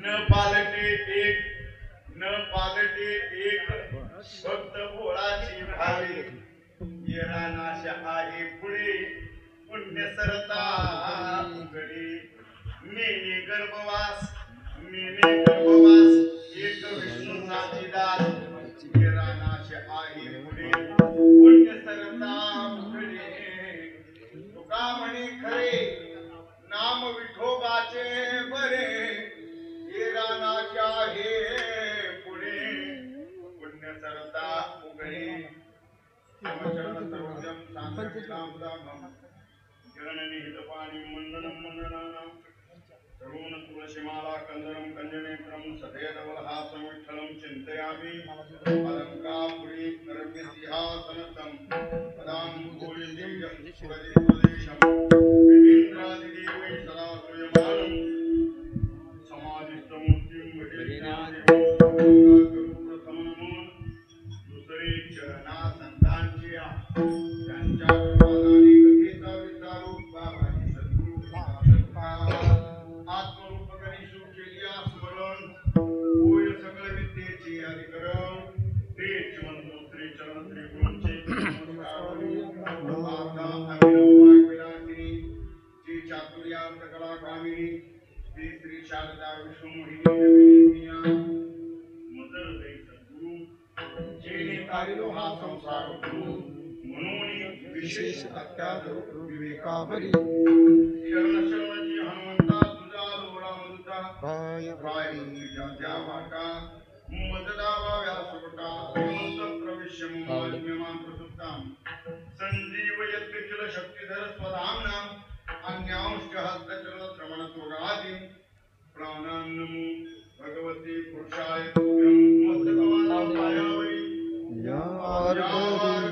न पालटे एक न पालटे एक फक्त भोळाची भावी येरा नाश आहे पुढे पुण्य सरता उघडे मेने गर्भवास एक विष्णूचा चिदास येरा नाश आहे पुढे पुण्य सरता उघडे तुका म्हणे खरे नाम विठोबाचे बरे येरा नाश आहे पुढे पुण्य सरता उघडे समचरण सर्वजम शांतचिदामुदाम जगननिहित पाणी मंडनं मंडनानां तरुण तुळशीमाला कंदरं कंजनेत्रं सदेदवलहासं विठ्ठलं चिन्तयामि अलङ्कापुरी रम्यसिंहासनस्थं पदां भूरिदेजं सुरदेशं विधीन्द्रादिदेवै सदा सूयमानं समाधिस्थमूर्तिं प्रथमनमोन दुसरे चरणा संतांच्या त्यांच्या पादाने कथेचा विस्तारू बाबाजी सद्गुरू आत्मरूप गणेशू केलिया स्मरण होय सकळ विद्येचे अधिकरण ते जीवन श्री चरण श्री गुरूंचे आता अभिनव विलासिनी जी चातुर्यार्थ कला कामिनी श्री श्री शारदा विष्णू मोहिनी मदर दे सद्गुरू जेने तारिलो हा संसार म्हणून विशेष अत्यादर विवेकावरी शरण शरणजी हनुमंता तुझा लोरा मधुता पाय निजा वाटा मददावा व्यासपटा हेमंत प्रविश्य मालिन्यमान प्रसुप्ताम संजीव यज्ञचल शक्तिधर स्वधाम्नाम अन्यांश्च हस्तचल श्रवण तुगादि प्राणान्नमो भगवती पुरुषाय तुभ्यं मस्तकमाला पायावरी यावार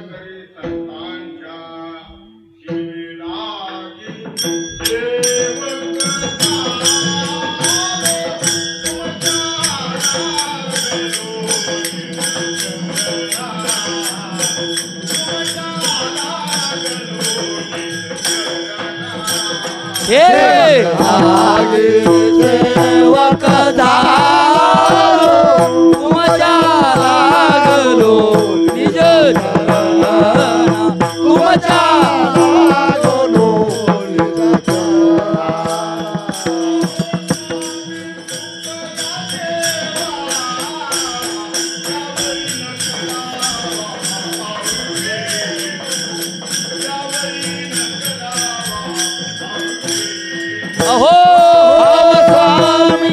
करी संतांच्या शिवे लागी हे आगे सेवक धारो तुमच्या लागलो निज चरण तुमच्या लागलो निज चरण अहो स्वामी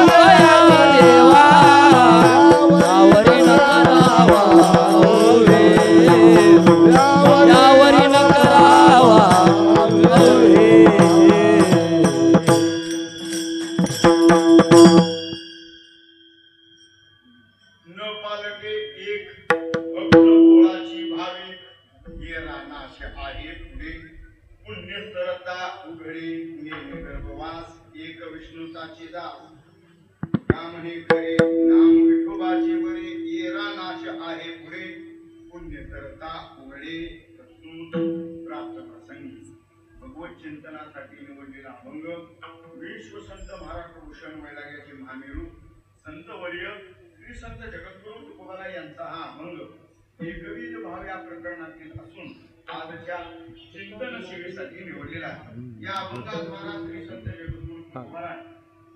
दया देवा यावरी न करावा यावरी न करावा न पालटे एक भक्त भोळाची भाविक येरा नाश आहे पुढे पुण्य सरता उघडे नेम गर्भवास एक विष्णूचा चिदास नाम हे खरे नाम विठोबाचे बरे येरा नाश आहे पुढे पुण्य सरता उघडे प्रस्तुत प्राप्त प्रसंगी भगवत चिंतनासाठी निवडलेला अभंग विश्व संत महाराष्ट्र भूषण वैराग्याचे महामेरू संतवर्य श्री संत जगद्गुरु तुकोबाराय यांचा हा अभंग एकविध भाव या प्रकरणातील असून आजच्या चिंतन सेवेसाठी निवडलेला आहे या अभंगात महाराज श्री संत जगद्गुरु तुकोबाराय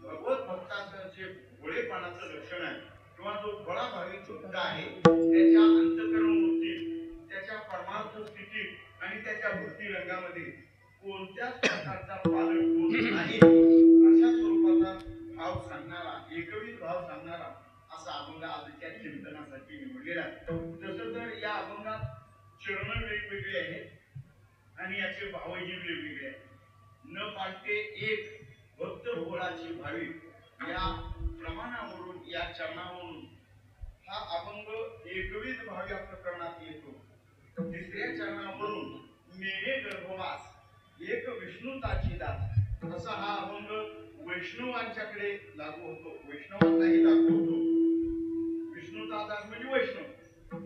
भगवत भक्ताचं जे भोळेपणाचं लक्षण आहे किंवा जो भोळा भाविक भक्त आहे त्याच्या अंतःकरण वृत्ती त्याच्या परमार्थ स्थिती आणि त्याच्या भक्ती रंगामध्ये कोणत्याच प्रकारचा पालट होत नाही अशा स्वरूपाचा भाव सांगणारा एकविध भाव सांगणारा असा अभंग आजच्या चिंतनासाठी निवडलेला आहे जसं तर या अभंगात चरण वेगवेगळे आहेत आणि याचे भावही वेगवेगळे आहेत न पालटे एक भक्त भोळाची भाविक या प्रमाणावरून या चरणावरून हा अभंग एकविध भाव या प्रकरणात येतो तिसऱ्या चरणावरून मेने गर्भवास एक विष्णूचा चिदास असा हा अभंग वैष्णवांच्याकडे लागू होतो वैष्णवांनाही लागू होतो विष्णूचा दास म्हणजे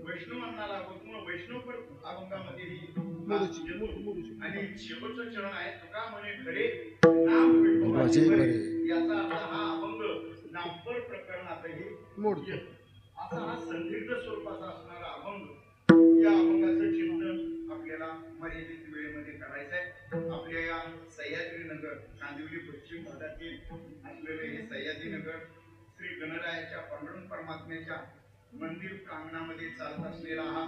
वैष्णवांना लागू होतो म्हणून वैष्णव अभंगामध्ये आणि शेवटचं चरण आहे तुका म्हणे खरे नाम विठोबाचे बरे याचा अर्थ हा अभंग मोडतो. असा हा संदिग्ध स्वरूपाचा असणारा अभंग, या अभंगाचं चिंतन आपल्याला मर्यादित वेळेमध्ये करायचं आहे. आपल्या या सह्याद्री नगर कांदिवली पश्चिम भागातील असलेले हे सह्याद्री नगर श्री गणरायाच्या पांडुरंग परमात्म्याच्या मंदिर प्रांगणामध्ये चालत असलेला हा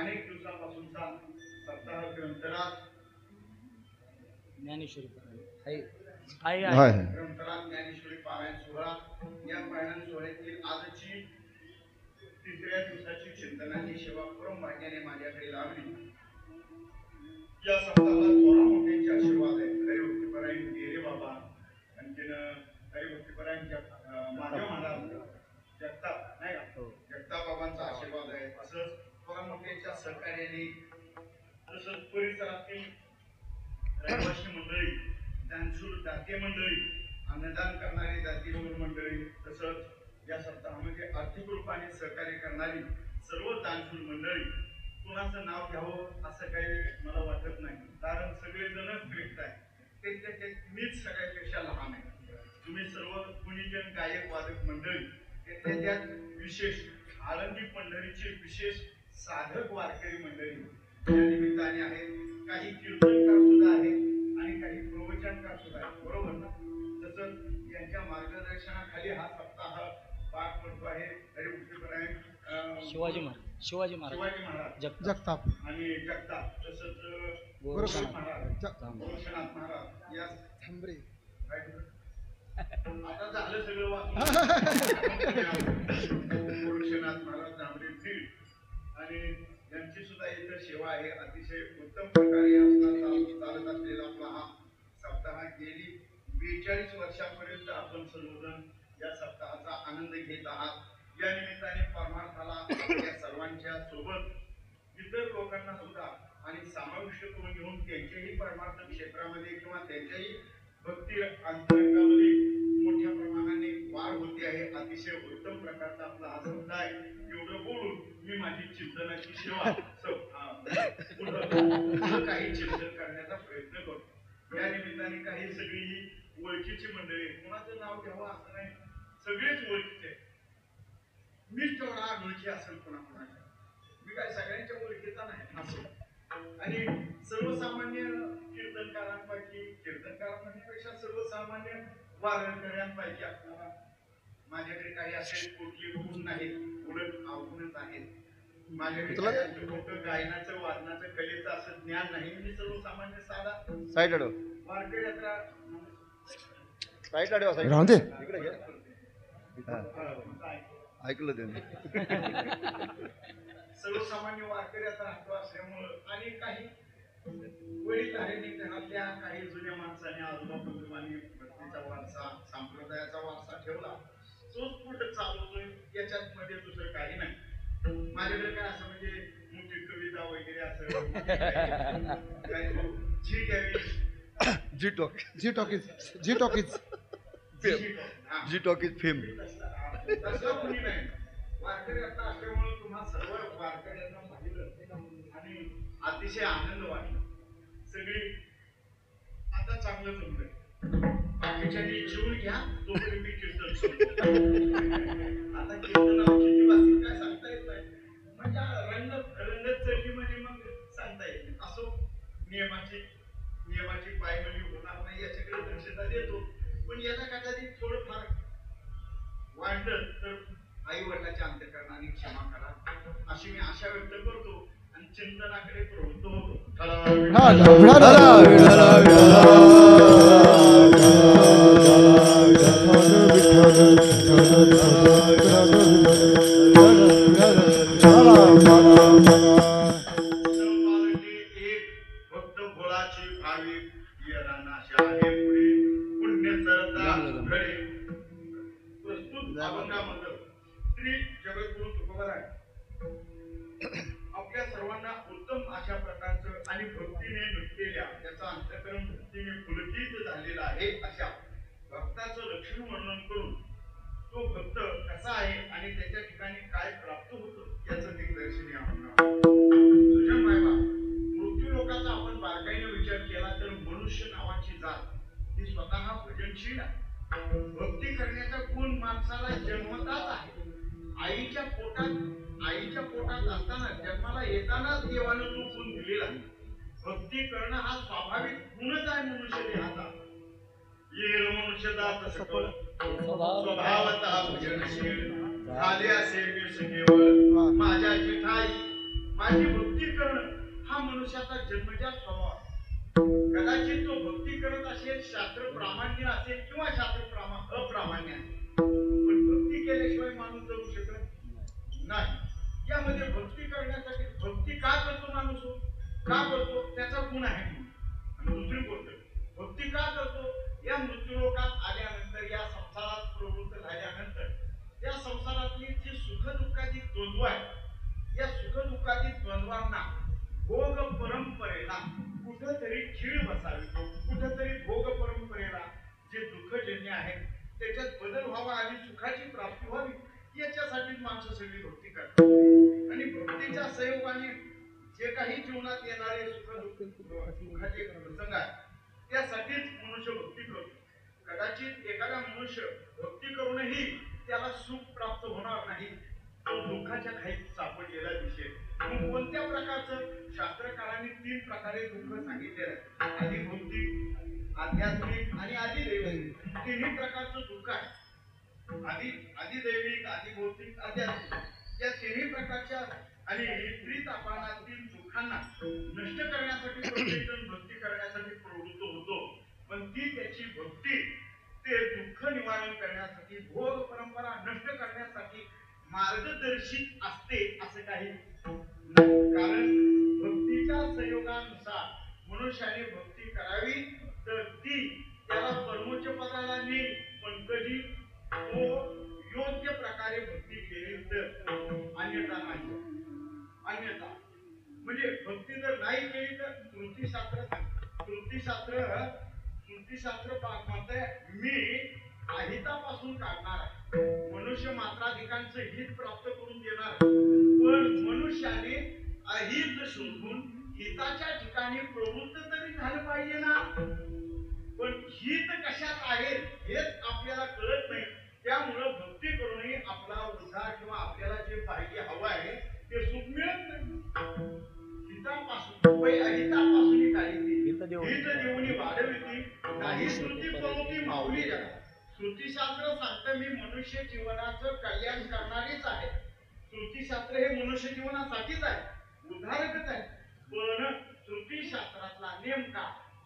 अनेक दिवसापासूनचा सप्ताह ग्रंथराज ज्ञानेश्वरी ग्रंथराज ज्ञानेश्वरी पारायण सोहळा, या पारायण सोहळ्यातील आजची तिसऱ्या दिवसाची चिंतनाची सेवा परम भाग्याने माझ्याकडे लावली. या सप्ताहाला थोरा मोठ्यांचे आशीर्वाद आहे. हरिभक्तीपरायण गेले बाबा, आणखीन हरिभक्तीपरायण माधव महाराज जगताप नाही का, जगताप बाबांचा आशीर्वाद आहे. असंच थोरा मोठ्यांच्या सहकार्याने, तसंच परिसरातील रहिवासी मंडळी, दानशूर दाते मंडळी, अन्नदान करणारी दातेशूर मंडळी, तसंच या सप्ताहामध्ये आर्थिक रूपाने सहकार्य करणारी सर्व दानशूर मंडळी, कुणाचं नाव घ्यावं असं काही मला वाटत नाही, कारण सगळेजणच श्रेष्ठ आहे. मीच सगळ्यापेक्षा लहान आहे. तुम्ही सर्व गुणीजन गायक वादक मंडळी, त्यात विशेष आळंदी पंढरीचे विशेष साधक वारकरी मंडळी या निमित्ताने आहेत. काही कीर्तनकार सुद्धा आहेत आणि काही प्रवचनकार सुद्धा आहेत, बरोबर ना. तसंच यांच्या मार्गदर्शनाखाली हा सप्ताह पार पडतो आहे. हरिभक्तीपरायण शिवाजी महाराज जगताप आणि जगताप, तसंच गोरक्षनाथ गोरक्षनाथ महाराज या थांबरे. आता झालं सगळं वाचून. गोरक्षनाथ महाराज थांबरे दीड, आणि यांची सुद्धा इथं सेवा आहे. अतिशय उत्तम प्रकारे चालत असलेला आपला हा सप्ताह गेली 42 वर्षापर्यंत आपण सर्वजण या सप्ताहाचा आनंद घेत आहात. या निमित्ताने परमार्थाला आपल्या सर्वांच्या सोबत इतर लोकांना सुद्धा आणि समाविष्ट करून घेऊन त्यांच्याही परमार्थ क्षेत्रामध्ये किंवा त्यांच्याही भक्ती अंतरंगामध्ये मोठ्या प्रमाणाने वाढ होते आहे. अतिशय उत्तम प्रकारचा आपला हा सप्ताह आहे. एवढं बोलून मी माझी चिंतनाची सेवा काही चिंतन करण्याचा प्रयत्न करतो. या निमित्ताने काही सगळी ओळखीची मंडळी, कोणाचं नाव घ्यावं असं नाही, सगळेच ओळखीचे. मीच तेवढा अनोळखी असेल कोणाकोणाच्या, मी काय सगळ्यांच्या ओळखीचा नाही असं. आणि सर्वसामान्य कीर्तनकारांपैकी, कीर्तनकार म्हणण्यापेक्षा सर्वसामान्य वारकऱ्यांपैकी आपल्याला माझ्याकडे काही असे कुठले गुण नाहीत, उलट अवगुणच आहेत. माझ्याकडे मोठं गायनाचं वादनाचं कलेचं असं ज्ञान नाही. मी सर्वसामान्य साधा वारकरी यात्रा राहून दे. ऐकलं त्यांनी. सर्वसामान्य वारकऱ्याचा राहतो असल्यामुळं आणि काही वडीलधाऱ्यांनी घरातल्या काही जुन्या माणसाने आजोबा कुटुंबाने भक्तीचा वारसा, संप्रदायाचा वारसा ठेवला, तोच पुढे चालवतोय. याच्यात मध्ये दुसरं काही नाही. माझ्याकडे काय असं म्हणजे मोठी कविता वगैरे असं जी घ्यावी, जी टॉकीज फेम. तसं कोणी नाही. वारकरी आता असल्यामुळे तुम्हाला सर्व वारकऱ्यांना पाहिलं आणि अतिशय आनंद वाटला. सगळी आता चांगलं जमलंय. बाकीच्यांनी जीवन घ्या, तोपर्यंत मी कीर्तन सुरू. आता कीर्तनाला किती वाजतील काय सांगता येत नाही. म्हणजे रंगत चढली म्हणजे मग सांगता येत नाही. असो, नियमाची पायमली होणार नाही याच्याकडे दक्षता देतो. पण याला कदाचित थोडंफार वाढलं तर आई वडिलाच्या अंतःकरणाने क्षमा करा अशी मी आशा व्यक्त करतो आणि चिंतनाकडे प्रवृत्त होतो. आपल्या सर्वांना उत्तम अशा प्रकारचं आणि भक्तीने नटलेल्या, त्याचा अंतःकरण भक्तीने पुलकित झालेला आहे अशा भक्ताचं लक्षण वर्णन करून तो भक्त कसा आहे आणि त्याच्या ठिकाणी काय प्राप्त होतं याचं दिग्दर्शन सुजन मायबा. मृत्यू लोकाचा आपण बारकाईने विचार केला तर मनुष्य नावाची जात ही स्वतः भजनशील आहे. भक्ती करण्याचा गुण माणसाला जन्मताच आहे. आईच्या पोटात असताना जन्माला येतानाच देवानं तो गुण दिलेला. भक्ती करणं हा स्वाभाविक गुणच आहे मनुष्य देहाचा. येल मनुष्य जात सकळ स्वभावतः भजनशील झाले असे मीच केवळ माझ्या जिठाई. माझी भक्ती करणं हा मनुष्याचा जन्मजात स्वभाव आहे. कदाचित तो भक्ती करत असेल, शास्त्र प्रामाण्य असेल किंवा शास्त्र अप्रामाण्य असेल, पण भक्ती केल्याशिवाय माणूस जगू शकत नाही. यामध्ये भक्ती करण्यासाठी भक्ती का करतो माणूस, का करतो त्याचा गुण आहे. आणि दुसरी गोष्ट, भक्ती का करतो, या मृत्यूलोकात आल्यानंतर, या संसारात प्रवृत्त झाल्यानंतर, या संसारातली जी सुखदुःखाची द्वंद्व आहे, या सुखदुःखाची द्वंद्वांना भोग परंपरेला कुठंतरी खीळ बसावी, कुठंतरी भोग परंपरेला जे दुःखजन्य आहे त्याच्यात बदल व्हावा आणि सुखाची प्राप्ती व्हावी, याच्यासाठी माणसं सगळी भक्ती करतात. आणि भक्तीच्या संयोगाने जे काही जीवनात येणारे सुखाचे प्रसंग आहेत त्यासाठीच मनुष्य भक्ती करतो. कदाचित एखादा मनुष्य भक्ती करूनही त्याला सुख प्राप्त होणार नाही, तो दुःखाच्या खाईत सापडलेला दिसेल. मग कोणत्या प्रकारचं, शास्त्रकारांनी 3 प्रकारे दुःख सांगितलेलं आहे. आधी भौतिक, आध्यात्मिक आणि आदिदैविक. 3 प्रकारचं दुःख आहे. आदिदैविक, आदिभौतिक, आध्यात्मिक या 3 प्रकारच्या आणि त्रितापानातील दुःखांना नष्ट करण्यासाठी प्रत्येक जण भक्ती करण्यासाठी प्रवृत्त होतो. पण ती त्याची भक्ती ते दुःख निवारण करण्यासाठी, भोग परंपरा नष्ट करण्यासाठी मार्गदर्शित असते असं काही नाही. कारण भक्तीच्या संयोगानुसार मनुष्याने भक्ती करावी तर ती त्याला परमोच्च पदाला नेईल. पण कधी तो योग्य प्रकारे भक्ती केली तर, अन्यथा नाही. अन्यथा म्हणजे भक्ती जर नाही केली तर श्रुतीशास्त्र म्हणते मी अहितापासून काढणार आहे. मनुष्य मात्राधिकांचं हित प्राप्त करून देणार, पण मनुष्याने अहित शोधून हिताच्या ठिकाणी प्रवृत्त तरी झालं पाहिजे ना. पण हित कशात आहे हेच आपल्याला कळत नाही. त्यामुळं भक्ती करूनही आपला उद्धार किंवा आपल्याला जे पाहिजे हवं आहे ते सुख मिळत नाही. अहितापासून काढली हित देऊनी वाढविती नाही श्रुती परोती माऊली जगा. श्रुतीशास्त्र सांगतं मी मनुष्य जीवनाचं कल्याण करणारीच आहे. श्रुतीशास्त्र हे मनुष्य जीवनासाठीच आहे, उद्धारकच आहे. पण श्रुतीशास्त्रातला नेमका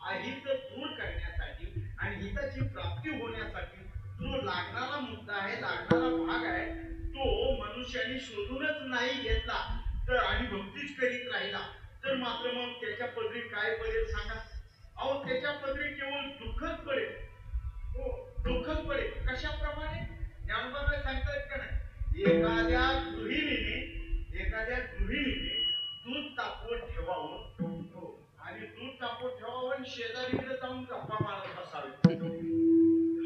अहित दूर करण्यासाठी आणि हिताची प्राप्ती होण्यासाठी जो लागणारा मुद्दा आहे, लागणारा भाग आहे, तो मनुष्याने शोधूनच नाही घेतला तर आणि भक्तीच करीत राहिला तर मात्र मग त्याच्या पदरी काय पडेल सांगा. अहो त्याच्या पदरी केवळ दुःखच पडेल. हो, दुःखच पडेल. कशाप्रमाणे ज्ञानोबाने सांगतायत का नाही, एखाद्या गृहिणीने दूध तापवत ठेवावं, हो, आणि दूध तापवत ठेवावं आणि शेजारीकडे जाऊन गप्पा मारत बसावे.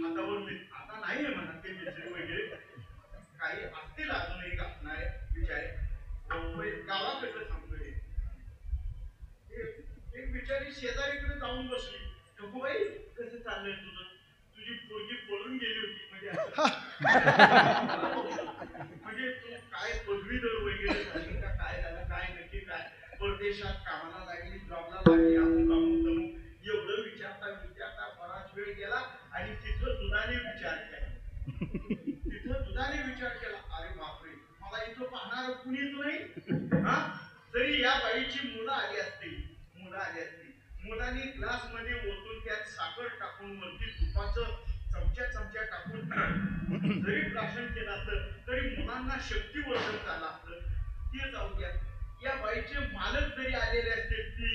हातावर आता नाही आहे म्हणा ते मिसळी वगैरे काही असतील अजूनही असणारे बिचारे. गावाकडलं सांगतोय, एक बिचारी शेजारीकडे जाऊन बसली. ठकूबाई कसं चाललंय तुझं, तुझी पोरगी पळून गेली होती म्हणजे तू काय पदवीधर वगैरे झाली का, काय झालं, काय नक्की काय, परदेशात कामाला लागली, जॉबला लागली, अमुक एवढं विचारता बराच वेळ गेला आणि तिथं दुधाने विचार केला. अरे बापरे, मला इथं पाहणार कुणीच नाही. हा, जरी या बाईची मुलं आली असती, मुलांनी ग्लास मध्ये ओतून त्यात साखर टाकून वरती तुपाचं चमच्या टाकून जरी प्राशन केलं असतं तरी मुलांना शक्तिवर्धन झालं असतं. ते जाऊ द्या, या बाईचे मालक जरी आलेले असते ती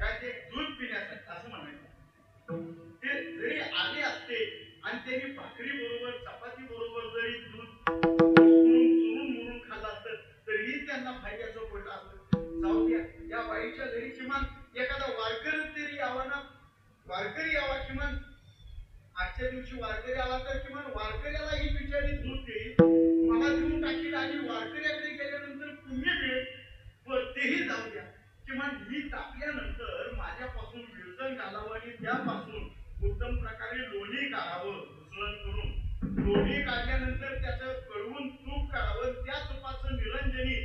काय ते दूध पिण्यासाठी असं म्हणायचं, ते जरी आले असते आणि त्यांनी भाकरी बरोबर चपाती बरोबर जरी दूध चुरून मुरून खाल्लं असतं तरीही त्यांना फायद्याचं पडलं असतं. जाऊ द्या, या बाईच्या घरी किमान एखादा वारकरी तरी यावा ना. वारकरी यावा, किमान आजच्या दिवशी वारकरी आला तर किमान वारकऱ्याला ही बिचारी दूध देईल, मला देऊन टाकील आणि वारकऱ्याकडे गेल्यानंतर पुण्य मिळेल. पण तेही जाऊ द्या, किमान ही टाकल्यानंतर माझ्यापासून विरजन घालावं आणि त्यापासून उत्तम प्रकारे लोणी काढावं, घुसळण करून लोणी काढल्यानंतर त्याचं कळवून तूप काढावं, त्या तुपाचं निरंजनी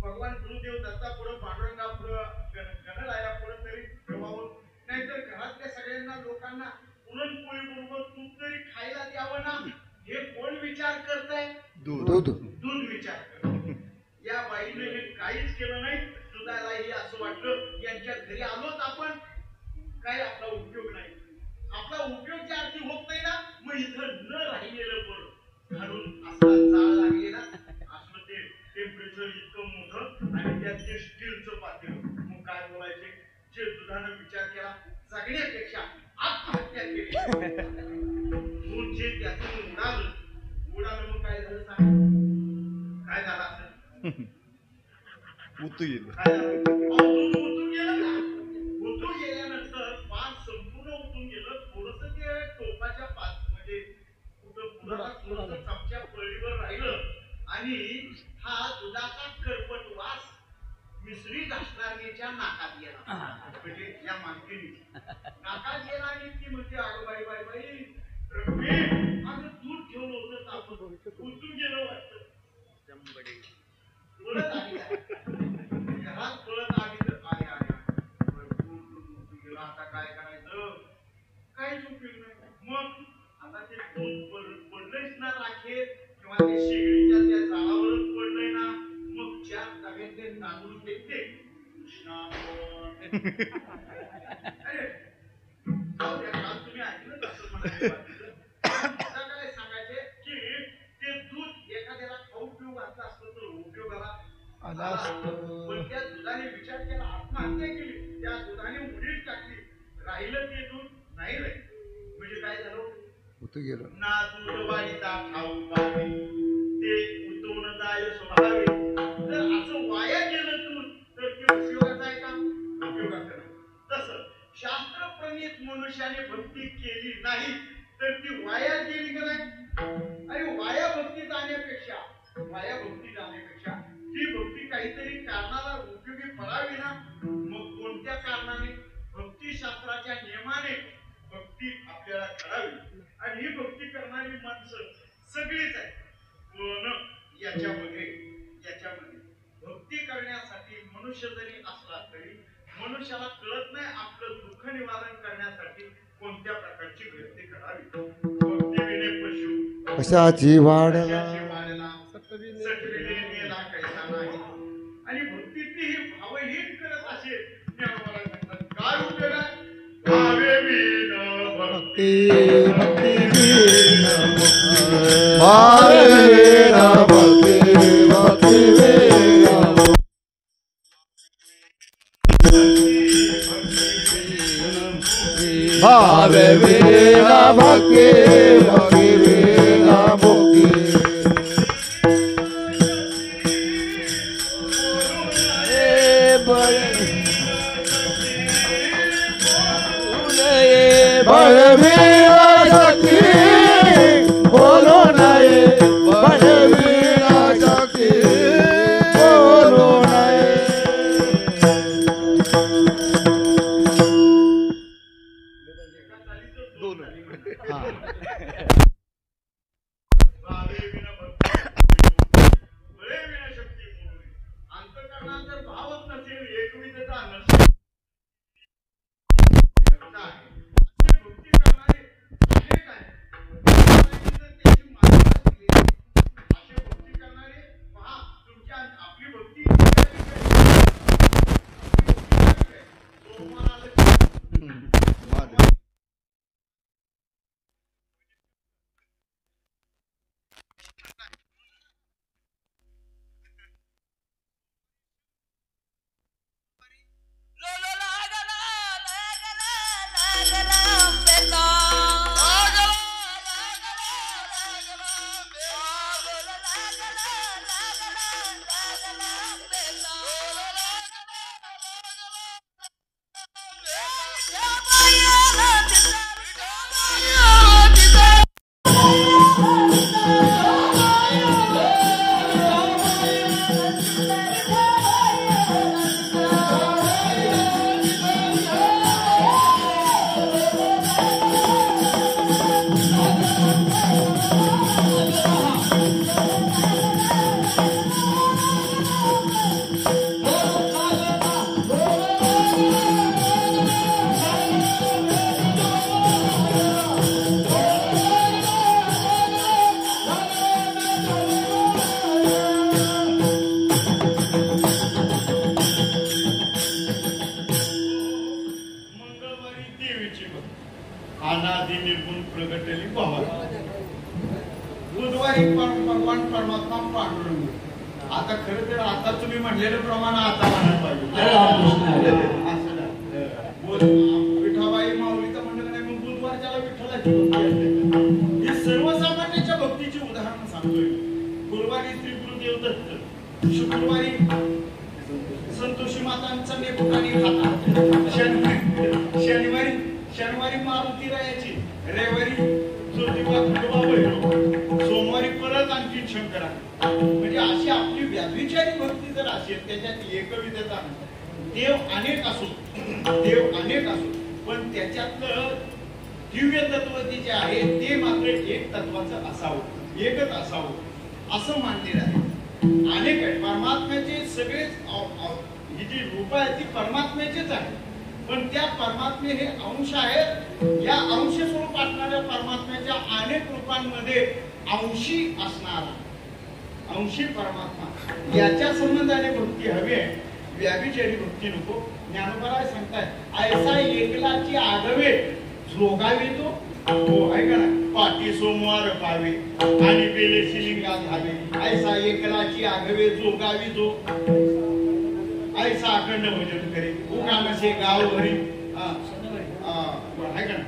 भगवान गुरुदेव दत्ता पुढं, पांडुरंगा पुढं, गणराया पुढं तरी ठेवावं. नाहीतर घरातल्या सगळ्यांना लोकांना पुरणपोळी बरोबर तूप तरी खायला द्यावं ना. हे कोण विचार करताय? दूध दूध विचार करत. या बाईने हे काहीच केलं नाही. दुधालाही असं वाटलं यांच्या घरी आलोच आपण, काय आपला उपयोग नाही. आपला उपयोग ज्या अर्थी होत नाही ना, मग इथं न राहिलेलं बरं. घालून असा जाळ लागलेला असं ते टेम्परेचर इतकं मोठं आणि त्यात ते स्टीलचं पातेलं. मग काय बोलायचे? जे दुधानं विचार केला जगण्यापेक्षा आत्महत्या केली, दूध जे त्यातून उडालं मग काय झालं सांग? काय झालं असेल? उतू गेलं. काय झालं? दूध उतून गेलं ना. उतून गेल्यानंतर पान संपूर्ण उतून गेलं. थोडंसं ते टोपाच्या म्हणजे कुठं चमच्या पळीवर राहिलं आणि हा दुधाचा करपट वास मिसरी घासणारीच्या नाकात गेला. म्हणजे या मालकीनी नाकात गेला आणि ती म्हणजे अगं बाई बाई बाई रघुवीर, अगं दूध ठेवलं होतं तापून, उतून गेलं वाटतं. पळत आली घरात, पळत आली तर आले दूध गेलं. आता काय करायचं? काहीच उपयोग नाही. मग आता ते दूध पडलंच ना राखेत किंवा ते शेगडीच्या त्या जाळावरच पडलंय ना. मग चार तव्यातले तांदूळ घेतले. अरे जाऊ द्या, काल तुम्ही ऐकलं तसं म्हणायचं. आता काय सांगायचे की ते दूध एखाद्याला खाऊ पिऊ घातलं असतं तर उपयोगाला आला असतं. पण त्या दुधाने विचार केला, आत्महत्या केली. त्या दुधाने उडीत टाकली. राहिलं ते दूध नाही राहिलं. म्हणजे काय झालं? उतू गेलं. ना दूध वाढीता खाऊ पावे, ते उतवून जाय स्वभावे. जर असं वाया गेलं दूध तर ते उपयोगाचं आहे का? उपयोगाचं नाही. तसं शास्त्रप्रणीत मनुष्याने भक्ती केली नाही तर ती वाया गेली का नाही? आणि वाया भक्ती जाण्यापेक्षा ती भक्ती काहीतरी कारणाला उपयोगी पडावी ना. मग कोणत्या कारणाने? भक्तिशास्त्राच्या नियमाने भक्ती आपल्याला करावी. आणि ही भक्ती करणारी माणसं सगळीच आहे. पण याच्यामध्ये भक्ती करण्यासाठी मनुष्य जरी असला तरी मनुष्याला कळत नाही आपलं दुःख निवारण करण्यासाठी कोणत्या प्रकारची भक्ती करावी. भक्ती विने पशु कशाची वाढला सटविले नेला कैसा नाही. आणि भक्तीतली ही भावहीन करत असेल ज्ञानोबा म्हणतात काय उपयोग आहे? भावे विन भक्ती, भक्ती विना भक्ती विना भक्ती विना भावे विना भक्ती, भक्ती विना मुक्ती. बळवीरा शक्ती बोलो नाही, बळवीरा शक्ती बोलो नाही. भावे विन भक्ती, बळे विन शक्ती बोलू नये. अंतःकरणात जर भावच नसेल, एकविधता नसेल, भक्ती करणारे अनेक आहेत. त्याची मान्यता असली असे भक्ती करणारे पहा. तुमच्या आपली भक्ती आधी निर्गुण प्रगटली भावा बुधवारी भगवान परमात्मा पांडुरंग. आता खरं तर आता तुम्ही म्हणलेलं प्रमाण आता म्हणायला पाहिजे. असं नाही. विठाबाई माऊलीचं म्हणलं नाही मग बुधवारच्याला विठ्ठलाची भक्ती असते. ही सर्वसामान्यांच्या भक्तीची उदाहरण सांगतोय. गुरुवारी श्री गुरुदेव दत्त, शुक्रवारी संतोषी मातांचा नेपुटाने खाता, शनिवारी मारुती रायाची, रविवारी ज्योतिबा खंडोबा भैरव, सोमवारी परत आणखी शंकरा. म्हणजे अशी आपली व्याभिचारी भक्ती जर असेल त्याच्यात एकविधता देव अनेक असो पण त्याच्यातलं दिव्य तत्व जे आहे ते मात्र एक तत्वाचं असावं, एकच असावं असं मानलेलं आहे. अनेक आहे परमात्म्याचे सगळेच ही जी रूप आहे ती परमात्म्याचेच आहे पण त्या परमात्मे हे अंश आहेत. या अंश स्वरूप असणाऱ्या परमात्म्याच्या अनेक रूपांमध्ये अंशी असणारा अंशी परमात्मा याच्या संबंधाने भक्ती हवी आहे. व्याभिचारी भक्ती नको. ज्ञानोबा सांगताय ऐसा एकलाची आगवे जोगावे तो हो आहे का ना पाठी सोमवार पावे आणि बेले शिलिंगा झाले. ऐसा एकलाची आगवे जोगावी जो ऐसा अखंड भजन करे उगामसे गाव भरी आहे का ना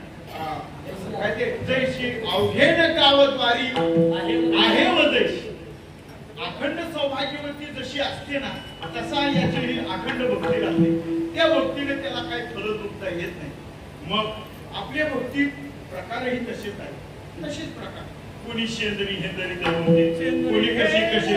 काय ते जैशी अवघेन गावद्वारी आहे व जैशी अखंड सौभाग्यवती जशी असते ना तसा याची ही अखंड भक्ती राहते. त्या भक्तीने त्याला काही फरक दुखता येत नाही. मग आपल्या भक्ती प्रकारही तसेच आहे. तसेच प्रकार कोणी शेंदरी हेंदरी दरवते कोणी कशी कशी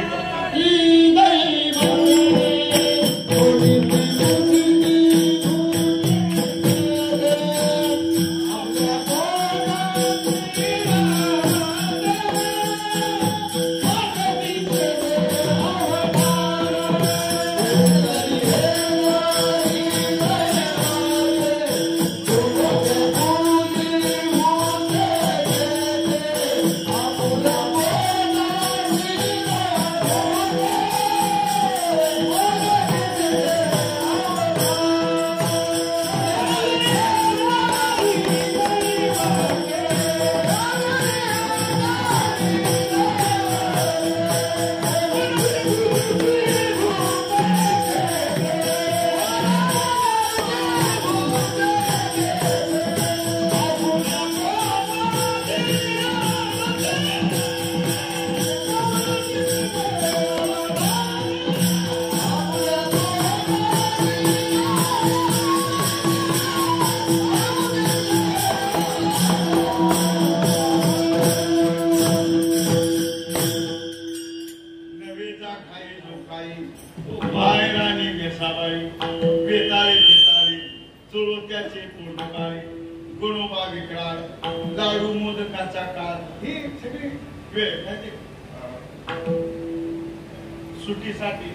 सुटीसाठी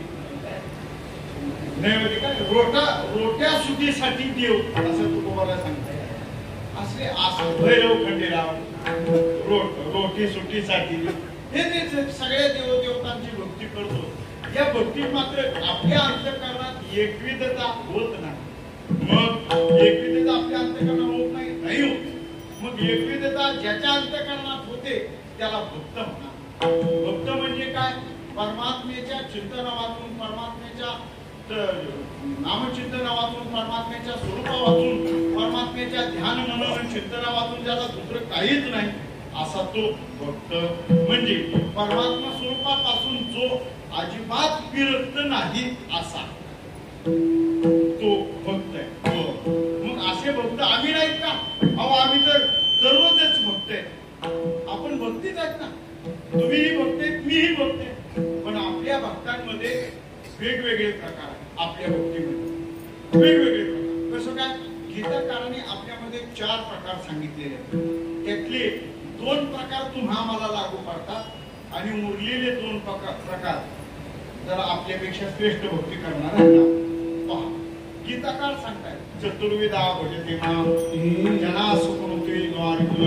रोट्या सुटीसाठी देव असं तुकोबाला सांगताय. असले भैरव खंडेराव रोटी सुटीसाठी हे सगळ्या देवदेवतांची भक्ती करतो. या भक्तीत मात्र आपल्या अंतःकरणात एकविधता होत नाही. मग एकविधता आपल्या अंतःकरणात होत नाही होत. मग एकविधता ज्याच्या अंतःकरणात होते त्याला भक्त म्हणा. भक्त म्हणजे काय परमात्म्याच्या चिंतनावातून परमात्म्याच्या नामचिंतनावातून परमात्म्याच्या स्वरूपावातून परमात्म्याच्या ध्यान मनन चिंतनावातून ज्याला दुसरं काहीच नाही असा तो भक्त. म्हणजे परमात्मा स्वरूपापासून जो अजिबात विरक्त नाही असा तो भक्त आहे. मग असे भक्त आम्ही नाहीत का? अहो आम्ही तर दररोजच भक्त आहे. आपण भक्तीच आहेत ना. तुम्हीही भक्ते मीही भक्ते. पण आपल्या भक्तांमध्ये वेगवेगळे प्रकार आहेत. आपल्या भक्तीमध्ये वेगवेगळे प्रकार. कसं काय गीताकारांनी आपल्यामध्ये 4 प्रकार सांगितलेले आहेत. त्यातले 2 प्रकार तुम्हा मला लागू पडतात आणि उरलेले 2 प्रकार जरा आपल्यापेक्षा श्रेष्ठ भक्ती करणार आहेत. पहा गीताकार सांगतायत चतुर्विधा भजते माम जना सुकृती द्वारगुण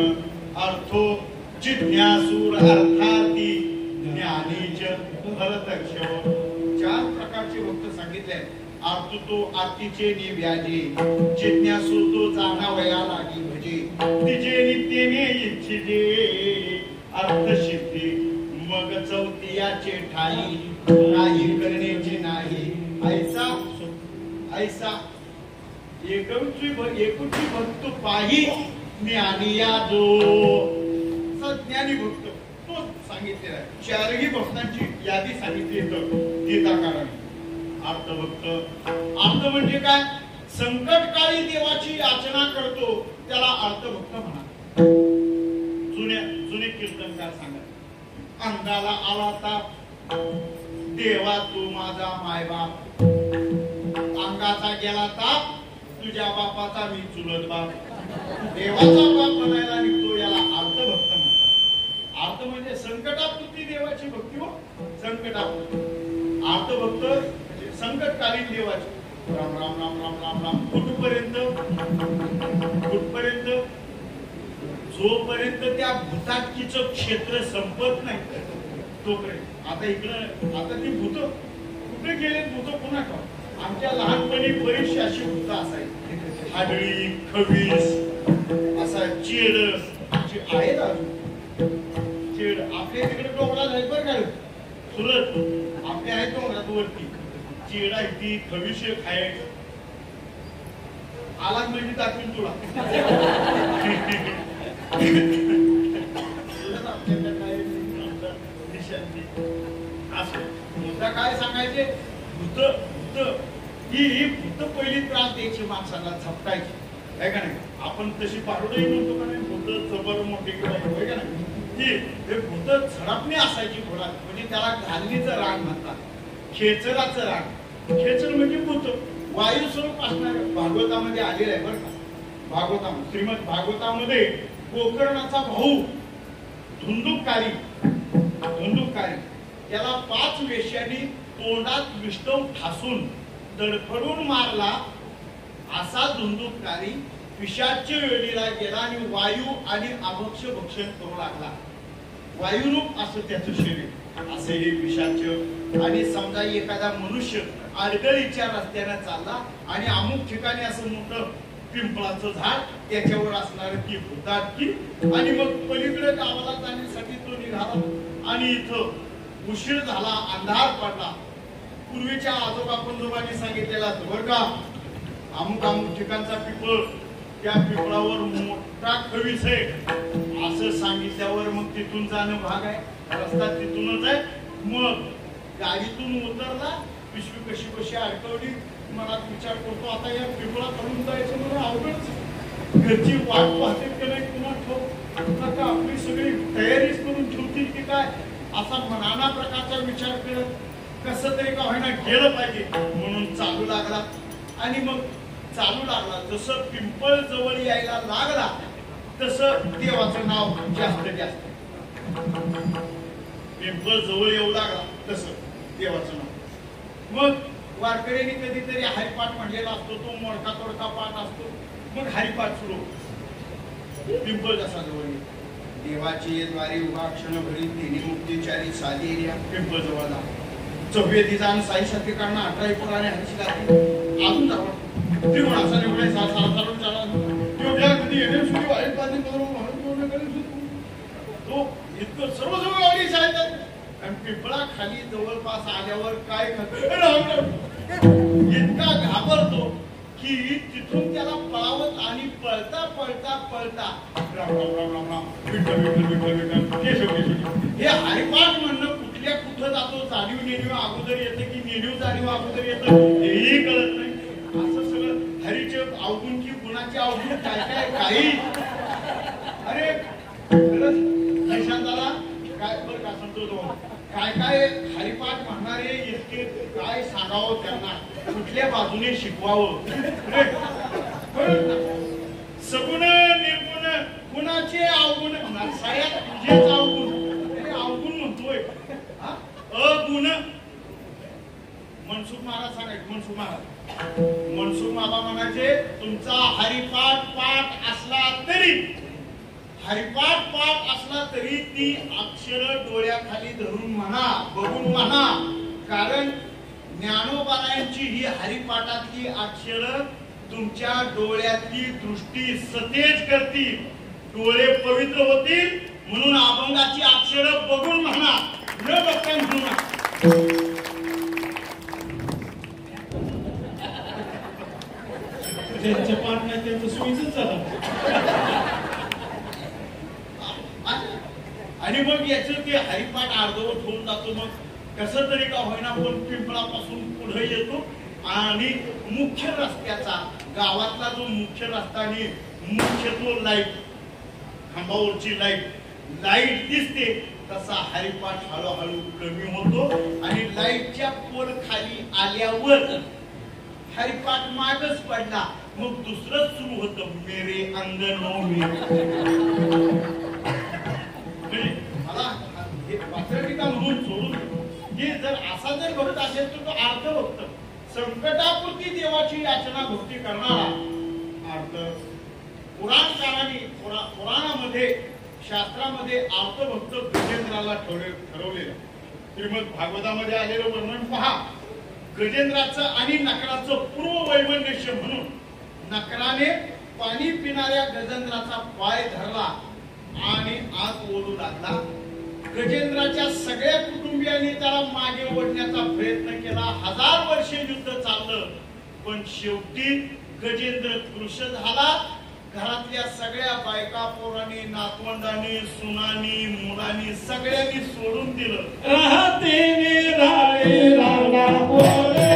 अर्थो जिज्ञासूर अर्थाती ज्ञानीच फलतक्षव. 4 प्रकारचे भक्त सांगितले. आर्तुतो आर्तीचे निव्याजे जिज्ञासू तो जाणावया लागी भजे तिचे नित्यने इच्छिते अर्थसिद्धी मग चौथीयाचे ठाई काही करण्याचे नाही ऐसा एकुची भक्त पाही ज्ञानी या जो ज्ञानी भक्त तो सांगितलेला आहे. चारही भक्तांची यादी सांगितली गीताकाराने. अर्थ म्हणजे काय? संकटकाळी देवाची याचना करतो त्याला अर्थभक्त म्हणा. जुने कीर्तनकार सांगत अंगाला आला ताप देवा तू माझा मायबाप अंगाचा गेला ताप तुझ्या बापाचा मी चुलत बाप. देवाचा बाप म्हणायला निघतो याला अर्थभक्त म्हणतात. अर्थ म्हणजे संकटापुरती देवाची भक्ती हो. संकटापुरती अर्थभक्त म्हणजे संकटकालीन देवाची. राम राम राम राम राम राम कुठपर्यंत जोपर्यंत त्या भूताटकीचं क्षेत्र संपत नाही तोपर्यंत. आता ती भूत कुठे गेले? भूत पुन्हा का आमच्या लहानपणी बरीचशी अशी भूत असायची. हाडळी खवीस असा चेड आहेत अजून. चेड आपल्या तिकडे डोंगरात आहेत बरं काय सुरत आपल्या आहेत डोंगरात वरती. चेड आहे ती खवीस आहे. आला म्हणजे दाखवीन तुला. मुद्दा काय सांगायचे? भूत ही भूत पहिली त्रास द्यायची माणसाला झपटायची आहे का नाही. आपण तशी पारोडही म्हणतो का नाही. भूत जबर मोठे आहे का नाही. ही भूत झडपणे असायची घोडात. म्हणजे त्याला घालणीचं राग म्हणतात. खेचराचं राग. खेचर म्हणजे भूत वायू स्वरूप असणारे भागवतामध्ये आलेलं आहे बरं का. श्रीमद भागवतामध्ये गोकर्णाचा भाऊ धुंदुकारी त्याला 5 वेश्यांनी तोंडात विष्णू ठासून तडफडून मारला. असा धुंदुकारी पिशाच्य वेळीला गेला आणि वायू आणि अभक्ष भक्षण करू लागला. वायुरूप असं त्याचं शरीर. असे हे पिशाच्य. आणि समजा एखादा मनुष्य अडगळीच्या रस्त्याने चालला आणि अमुक ठिकाणी असं मोठं पिंपळाचं झाड त्याच्यावर असणार ती भूताटकी. आणि मग पलीकडे गावाला जाण्यासाठी तो निघाला आणि इथं उशीर झाला. अंधार पडला. पूर्वीच्या आजोबा पंजोबांनी सांगितलेला बरं का अमुक ठिकाणचा पिंपळ त्या पिंपळावर मोठा खवीस आहे असं सांगितल्यावर मग तिथून जाणं भाग आहे. रस्ता तिथूनच आहे. मग गाडीतून उतरला. पिशवी कशी अडकवली. मनात विचार करतो आता या पिंपळा करून जायचं मला अवघडच. घरची वाट पाहते की नाही पुन्हा ठेव आपली सगळी तयारीच करून ठेवतील की काय असा नाना प्रकारचा विचार करत कसं तरी का होईना गेलं पाहिजे म्हणून चालू लागला. आणि मग चालू लागला. जसं पिंपळ जवळ यायला लागला तसं देवाचं नाव जास्त पिंपळ जवळ येऊ लागला तसं देवाचं नाव. मग वारकऱ्यांनी कधीतरी हरिपाठ म्हणलेला असतो. तो मोडका तोडका पाठ असतो. मग हरिपाठ सुरू. पिंपळ जसा जवळ येतो. देवाची द्वारे उभा क्षण भरी तिन्ही मुक्तीचारी साधी एरिया पिंपळ जवळ जा. 24 दिजान साई सत्यकारणा 18 पुराणे हरिशी गाती अजून जावं. त्रिगुण असा निवडे चालून चाला योग्या कधी येणे सुरू वाईट बाजी करून तो इतकं सर्वजवळ गाडी शाळेत. आणि पिंपळा खाली जवळपास आल्यावर काय इतका घाबरतो की तिथून त्याला पळावत आणि पळता राम राम राम राम राम विठ्ठल हे हरिपाठ म्हणणं कुठं जातो. जाणीव नेणीव अगोदर येते की नेणीव जाणीव अगोदर येतं हेही कळत नाही. असं सगळं हरीचे अवगुण की गुणाचे अवगुण काय काही. अरे देशांताला काय बरं का सांगतो काय हरिपाठ म्हणणारे इतके काय सांगावं त्यांना कुठल्या बाजूने शिकवावं. सगुण निर्गुण गुणाचे अवगुण नरसाळ्यात तुझेच अवगुण म्हणतोय. अगुण मनसुख महाराज सांगायचे. मनसुख बाबा म्हणायचे तुमचा हरिपाठ असला तरी ती अक्षर डोळ्याखाली धरून म्हणा बघून म्हणा. कारण ज्ञानोबारायांची ही हरिपाठातली अक्षर तुमच्या डोळ्यातली दृष्टी सतेज करतील, डोळे पवित्र होतील. म्हणून अभंगाची अक्षरं बघून म्हणा, न बघता म्हणू नका. ज्यांच्या पाठ नाही त्यांचं सोयीच झालं. आणि मग याच ते हरिपाठ अर्धवट होऊन जातो. मग कसं तरी का होईना पण पिंपळापासून पुढे येतो आणि मुख्य रस्त्याचा, गावातला जो मुख्य रस्ता आणि मुख्य तो लाईट, खांबावरची लाईट दिसते, तसा हरिपाठ हळूहळू कमी होतो आणि लाईटच्या पोल खाली आल्यावर हरिपाठ मागच पडला. मग दुसरंच सुरू होतं, मेरे अंगणो म्हणजे मला हे वाचनिका म्हणून सोडून हे जर असा जर भक्त असेल तर तो अर्थ भक्त, संकटापुरती देवाची याचना भक्ती करणारा अर्थ. पुराणामध्ये शास्त्रामध्ये अर्थभक्त गजेंद्राला ठरवलेलं. श्रीमद भागवतामध्ये आलेलं वर्णन पहा. गजेंद्राचं आणि नकराचं पूर्व वैमनस्य म्हणून नकराने पाणी पिणाऱ्या गजेंद्राचा पाय धरला आणि आत ओढू लागला. गजेंद्राच्या सगळ्या कुटुंबियांनी त्याला मागे ओढण्याचा प्रयत्न केला. 1000 वर्षे युद्ध चाललं, पण शेवटी गजेंद्र कृश झाला. घरातल्या सगळ्या बायका पोरांनी, नातवंडांनी, सुनांनी, मुलांनी सगळ्यांनी सोडून दिलं. राहते राळे राणा पोरे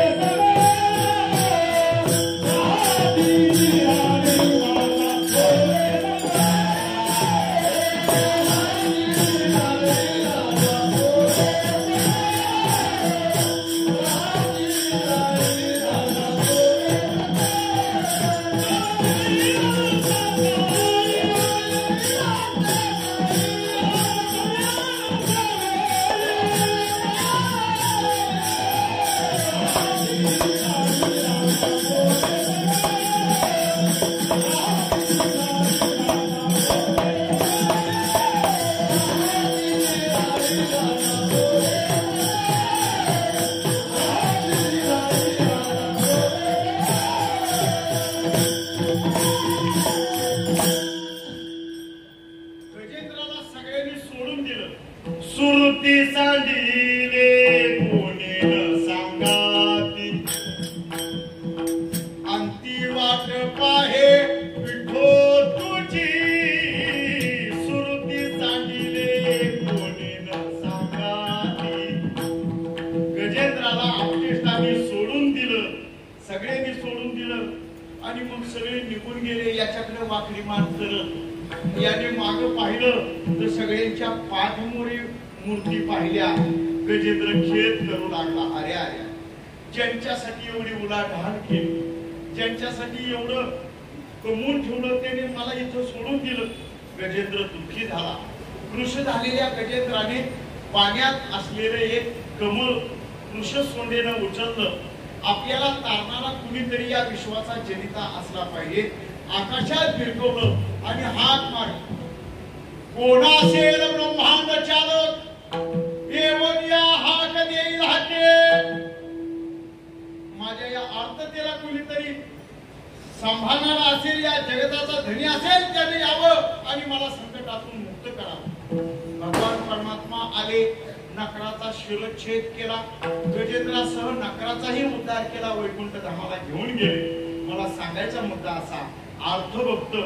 याने माग पाहिलं तर सगळ्यांच्या पाठमोरी मूर्ती पाहिल्या. गजेंद्र खेद करू लागला. अरे अरे, ज्यांच्यासाठी एवढी उलाढाल केली, ज्यांच्यासाठी एवढं कमवून ठेवलं, त्याने मला इथं सोडून दिलं. गजेंद्र दुःखी झाला. कृश झालेल्या गजेंद्राने पाण्यात असलेले एक कमळ कृश सोंडेनं उचललं. आपल्याला तारणारा कुणीतरी या विश्वाचा जनिता असला पाहिजे. आकाशात फिरकवलं आणि हाक मारला. कोण असेल ब्रह्मांड चालक, येऊन या हाक देईल हाके. माझ्या या अर्थतेला कुणीतरी सांभाळणारा असेल, या जगताचा धनी असेल, त्याने यावं आणि मला संकटातून मुक्त करावं. भगवान परमात्मा आले, नकराचा शिरच्छेद केला. गजेंद्रासह नकराचाही उद्धार केला. वैकुंठ धामाला घेऊन गेले. मला सांगायचा मुद्दा असा, अर्थभक्त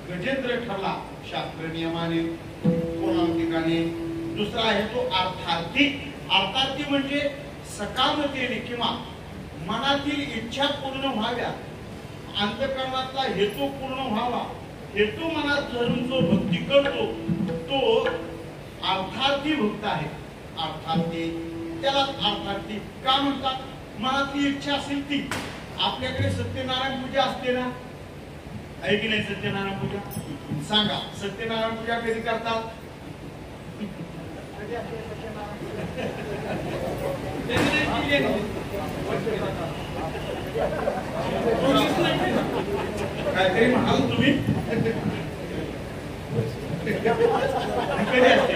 गजेंद्र ठरला शास्त्र नियमाने, पौराणिकाने. दुसरा आहे तो अर्थार्थी. अर्थार्थी म्हणजे सकामतेने किंवा मनातील इच्छा पूर्ण व्हाव्या, अंतःकरणातला हेतू पूर्ण व्हावा, हेतू मनात धरून जो भक्ती करतो तो अर्थार्थी भक्त आहे. अर्थार्थी त्याला अर्थार्थी का म्हणतात? मनातली इच्छा असेल ती. आपल्याकडे सत्यनारायण पूजा असते ना, आहे की नाही? सत्यनारायण पूजा सांगा, सत्यनारायण पूजा कधी करतात? काहीतरी म्हणाल तुम्ही? कधी असते?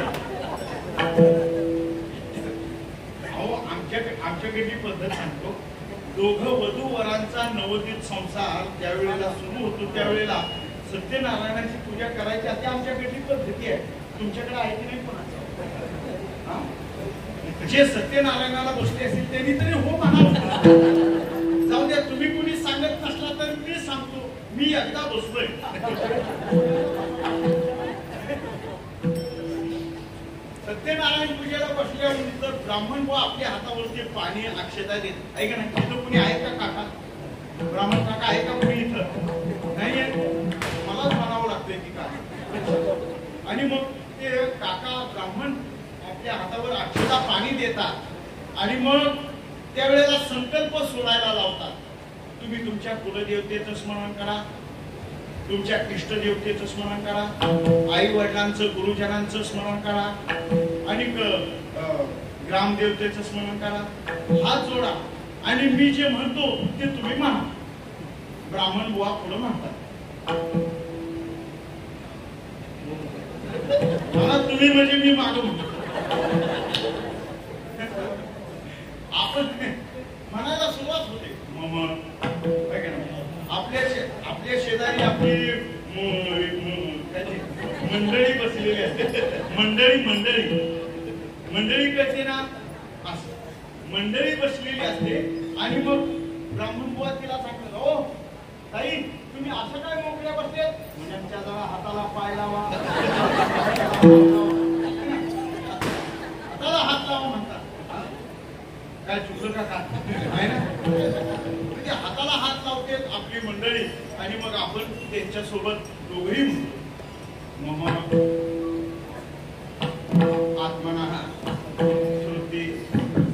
अहो, आमच्याकडची पद्धत सांगतो. दोघं वधू वरांचा नवोदित संसार त्यावेळेला सुरू होतो त्यावेळेला सत्यनारायणाची पूजा करायची आता आमच्याकडे पद्धती आहे. तुमच्याकडे आहे की नाही कोणाचं? जे सत्यनारायणाला बसले असतील त्यांनी तरी हो म्हणावं. जाऊ द्या, तुम्ही कोणी सांगत नसला तर मी सांगतो, मी एकदा बसलोय. सत्यनारायण पूजेला बसल्यानंतर ब्राह्मण व आपल्या हातावरती पाणी अक्षता देत. ऐका ना, इथं कुणी आहे का काका? ब्राह्मण काका आहे का कुणी इथं? नाही आहे. मलाच म्हणावं लागतंय की काय. आणि मग ते काका ब्राह्मण आपल्या हातावर अक्षता पाणी देतात आणि मग त्यावेळेला संकल्प सोडायला लावतात. तुम्ही तुमच्या कुलदेवतेचं स्मरण करा, तुमच्या इष्टदेवतेचं स्मरण करा, आई वडिलांचं गुरुजनांचं स्मरण करा आणि ग्रामदेवतेचं स्मरण करा. हात जोडा आणि मी जे म्हणतो ते तुम्ही म्हणा. ब्राह्मण बुवा पुढे म्हणतात. मला तुम्ही म्हणजे मी मागं म्हणतो. आपण म्हणायला सुरुवात होते. आपल्या शेजारी आपली मंडळी बसलेली असते. मंडळी कशी ना असं मंडळी बसलेली असते आणि मग ब्राह्मण बुवा तिला सांगतात, हो ताई तुम्ही असं काय मोकळ्या बसले? म्हणजे आमच्या जवळ हाताला पाय लावा, हाताला हात लावा म्हणतात. काय चुकलं का आहे ना? म्हणजे हाताला हात लावते आपली मंडळी आणि मग आपण त्यांच्या सोबत दोघही म्हणतो. आत्मना श्रुती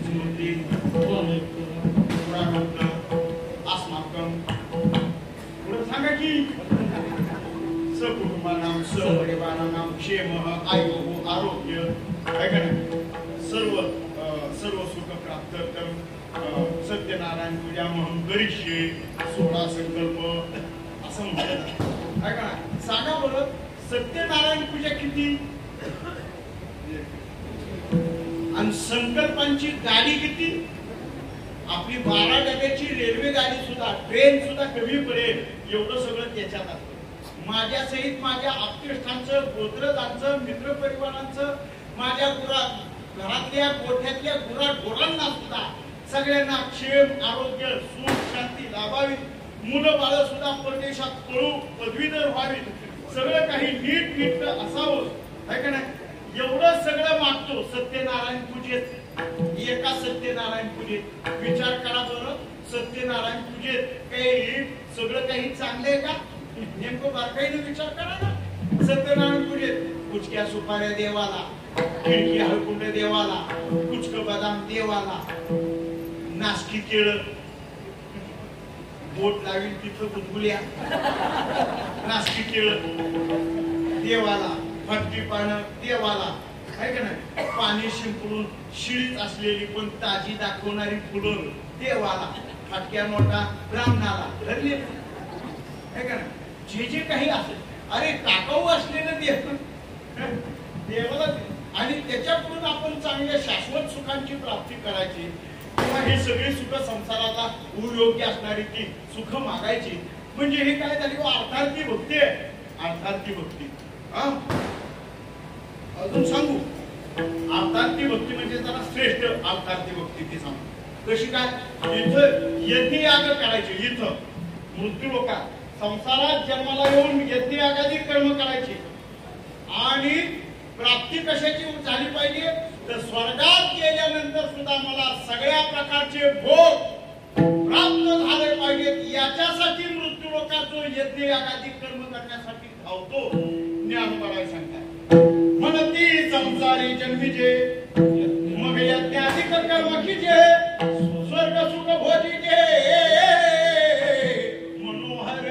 स्मृती अस्माकं पुढे सांगा की सकुटुंबानां सपरिवाराणां क्षेमः आयुः आरोग्य सर्व सुख प्राप्त कर. सत्यनारायण पूजा म्हणून करिष्ये 16 संकल्प असं म्हणतात. काय का सांगा बरं, सत्यनारायण पूजा किती आणि संकल्पांची गाडी किती? आपली 12 डब्याची रेल्वे गाडी सुद्धा, ट्रेन सुद्धा कमी पडेल एवढं सगळं त्याच्यात असतं. माझ्या सहित माझ्या आप्तेष्टांचं, गोत्रजांचं, मित्रपरिवारांचं, माझ्या घरातल्या गोठ्यातल्या गुराढोरांना सुद्धा सगळ्यांना क्षेम आरोग्य सुख शांती लाभावी. मुलं बाळ सुद्धा परदेशात पळू पदवीधर व्हावी. सगळं काही नीट नीट असावं. आहे का नाही? एवढं सगळं मागतो सत्यनारायण पूजेत. एका सत्यनारायण पूजेत विचार करा बरं. सत्यनारायण पूजेत काही सगळं काही चांगलं आहे का? नेमकं बारकाईने विचार करा ना. सत्यनारायण पूजेत कुचक्या सुपाऱ्या देवाला, खिडकी हळकुंड देवाला, कुचक बदाम देवाला, नासकी केळ, बोट लावीन तिथं गुदगुल्या, नासकी केळ देवाला, फटकी पानं देवाला. आहे का नाही? पाणी शिंपडून शिळीत असलेली पण ताजी दाखवणारी फुलं देवाला, फाटक्या नोटा ब्राह्मणाला धरले. आहे का नाही? जे जे काही असेल, अरे टाकाऊ असलेलं देवाला आणि त्याच्याकडून आपण चांगल्या शाश्वत सुखांची प्राप्ती करायची किंवा हे सगळे सुख संसाराला उयोग्य असणारी ती सुख मागायची. म्हणजे हे काय झाली? अर्थार्थी भक्ती आहे. अर्थार्थी भक्ती. अजून सांगू, अर्थार्थी भक्ती म्हणजे जरा श्रेष्ठ अर्थार्थी भक्ती ती सांगू. कशी काय? इथं यज्ञयाग करायचे. इथं मृत्यू लोकात संसारात जन्माला येऊन यज्ञयागादी कर्म करायचे आणि प्राप्ती कशाची झाली पाहिजे? तर स्वर्गात गेल्यानंतर सुद्धा मला सगळ्या प्रकारचे भोग प्राप्त झाले पाहिजेत. याच्यासाठी मृत्यू लोकात जो यज्ञयागादी कर्म करण्यासाठी धावतो ज्ञानोबा सांगतात. म्हणती संसारी जन्मीचे मग यज्ञाधिक कर्म कीजे स्वर्ग सुख भोजीचे मनोहर.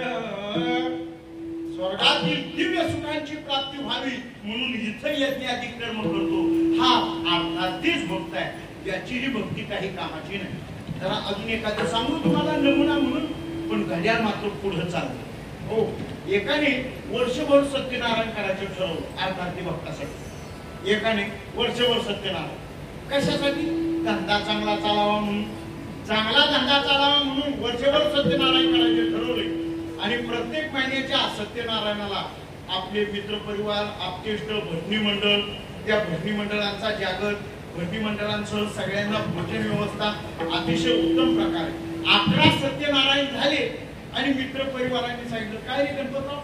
स्वर्गातील दिव्य सुखांची प्राप्ती व्हावी म्हणून इथं यज्ञादी कर्म करतो. हा अर्थातच भक्त आहे. याचीही भक्ती काही कामाची नाही. जरा अजून एखादं सांगू तुम्हाला नमुना म्हणून, पण घड्याळ मात्र पुढे चालतं. हो, एकाने वर्षभर सत्यनारायण करायचं ठरवलं अर्थार्थी भक्तासाठी. एकाने वर्षभर सत्यनारायण कशासाठी? धंदा चांगला चालावा म्हणून, चांगला धंदा चालावा म्हणून वर्षभर सत्यनारायण करायचे ठरवले आणि प्रत्येक महिन्याच्या सत्यनारायणाला आपले मित्र परिवार आपतेष्ट भजनी मंडळ त्या भजनी मंडळांचा जागर भजनी मंडळांसह सगळ्यांना भोजन व्यवस्था अतिशय उत्तम प्रकारे 11 सत्यनारायण झाले आणि मित्र परिवारांनी सांगितलं काय रे गणपतराव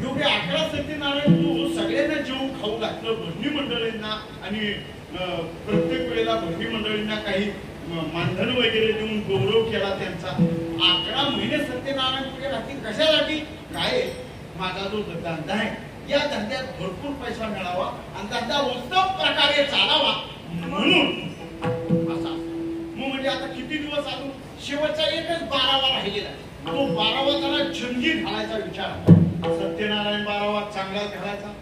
एवढे 11 सत्यनारायण तू सगळ्यांना जेवून खाऊ घातलं भजनी मंडळींना आणि प्रत्येक वेळेला भजनी मंडळींना काही मानधन वगैरे देऊन गौरव केला त्यांचा 11 महिने सत्यनारायण पूजा घातली कशासाठी काय माझा जो धंदा आहे या धंद्यात भरपूर पैसा मिळावा आणि धंदा उत्तम प्रकारे चालावा म्हणून असा मग म्हणजे आता किती दिवस अजून शेवटचा एकच 12वा राहिलेला तो 12वा त्याला जंगी घालायचा विचार सत्यनारायण 12वा चांगला घालायचा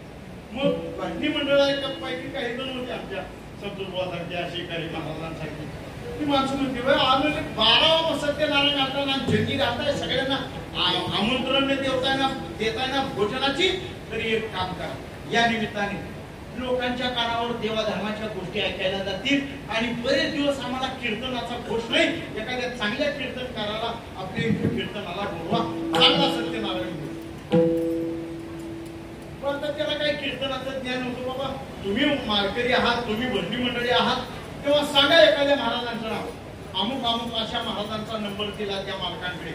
मग भजनी मंडळापैकी काही जण होते आमच्या संतोषबासारखे असे काही महाराजांसारखे ती माणसं म्हणते 12वा सत्यनारायण घालताना जंगी घालताय सगळ्यांना आमंत्रण देताना भोजनाची तरी एक काम करा या निमित्ताने लोकांच्या कानावर देवाधर्माच्या गोष्टी ऐकायला जातील आणि बरेच दिवस आम्हाला कीर्तनाचा घोष नाही एखाद्या चांगल्या कीर्तनकाराला आपल्या इथे कीर्तनाला बोलवा चांगला सत्यनारायण पण त्याला काही कीर्तनाचं ज्ञान होतं बाबा तुम्ही माळकरी आहात तुम्ही भजनी मंडळी आहात तेव्हा सांगा एखाद्या महाराजांचं नाव अमुक अमुक अशा महाराजांचा नंबर दिला त्या मालकांकडे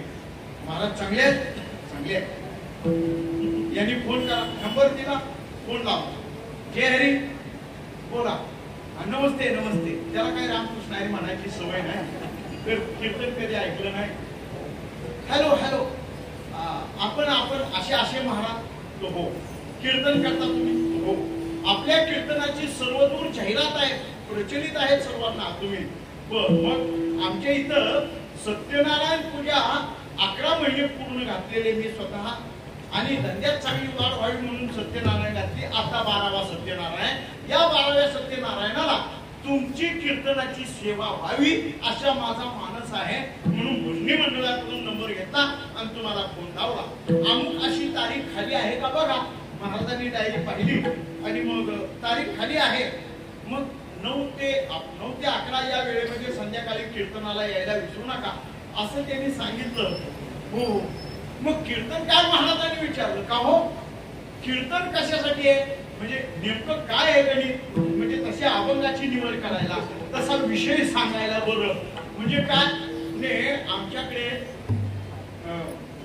महाराज चांगले आहेत चांगले आहेत यांनी फोन करा नंबर दिला फोन लावा जय हरी बोला नमस्ते नमस्ते त्याला काही रामकृष्ण हरी म्हणायची सवय नाही तर कीर्तन कधी ऐकलं नाही हॅलो हॅलो आपण असे महाराज हो कीर्तन करता तुम्ही हो आपल्या कीर्तनाची सर्वदूर जाहिरात आहे प्रचलित आहे सर्वांना तुम्ही मग आमच्या इथं सत्यनारायण पूजा 11 महिने पूर्ण घातलेले मी स्वतः आणि धंद्यात चांगली वाढ व्हावी म्हणून सत्यनारायण घातली आता 12वा सत्यनारायण या 12व्या सत्यनारायणाला तुमची कीर्तनाची सेवा व्हावी असा माझा मानस आहे म्हणून भजनी मंडळाकडून नंबर घेतला आणि तुम्हाला फोन लावला अमुक अशी तारीख खाली आहे का बघा महाराजांनी डायरी पाहिली आणि मग तारीख खाली आहे मग 9 ते 11 या वेळेमध्ये संध्याकाळी कीर्तनाला यायला विसरू नका असं त्यांनी सांगितलं हो मग कीर्तनकार महाराजांनी विचारलं का हो कीर्तन कशासाठी आहे म्हणजे नेमकं काय आहे गणित म्हणजे तशा अभंगाची निवड करायला तसा विषय सांगायला बरं म्हणजे काय आमच्याकडे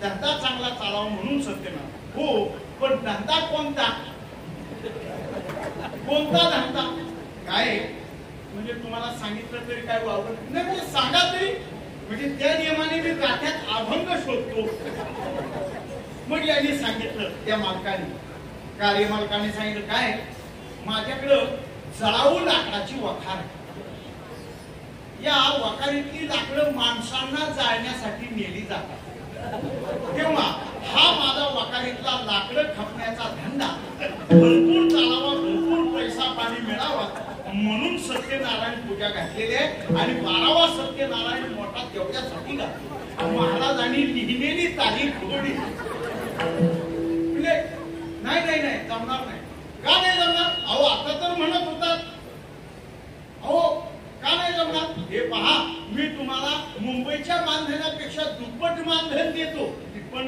धंदा चांगला चालावा म्हणून सत्यनारायण हो पण धंदा कोणता धंदा काय म्हणजे तुम्हाला सांगितलं तरी काय वावरत नाही म्हणजे सांगा तरी म्हणजे त्या नियमाने मी गाठ्यात अभंग शोधतो मग यांनी सांगितलं त्या मालकाने कार्य मालकाने सांगितलं काय माझ्याकडं जळाऊ लाकडाची वखार आहे या वखारीतली लाकडं माणसांना जाळण्यासाठी नेली जातात तेव्हा हा माझा वखारीतला लाकडं खपण्याचा धंदा भरपूर चालावा भरपूर पैसा पाणी मिळावा म्हणून सत्यनारायण पूजा घातलेली आहे आणि 12वा सत्यनारायण मोठा तेवढ्यासाठी घातला महाराजांनी लिहिलेली तारीख होती नाही जमणार नाही का नाही जमणार अहो आता तर म्हणत होतात अहो का नाही जमणार हे पहा मी तुम्हाला मुंबईच्या मानधनापेक्षा दुप्पट मानधन देतो पण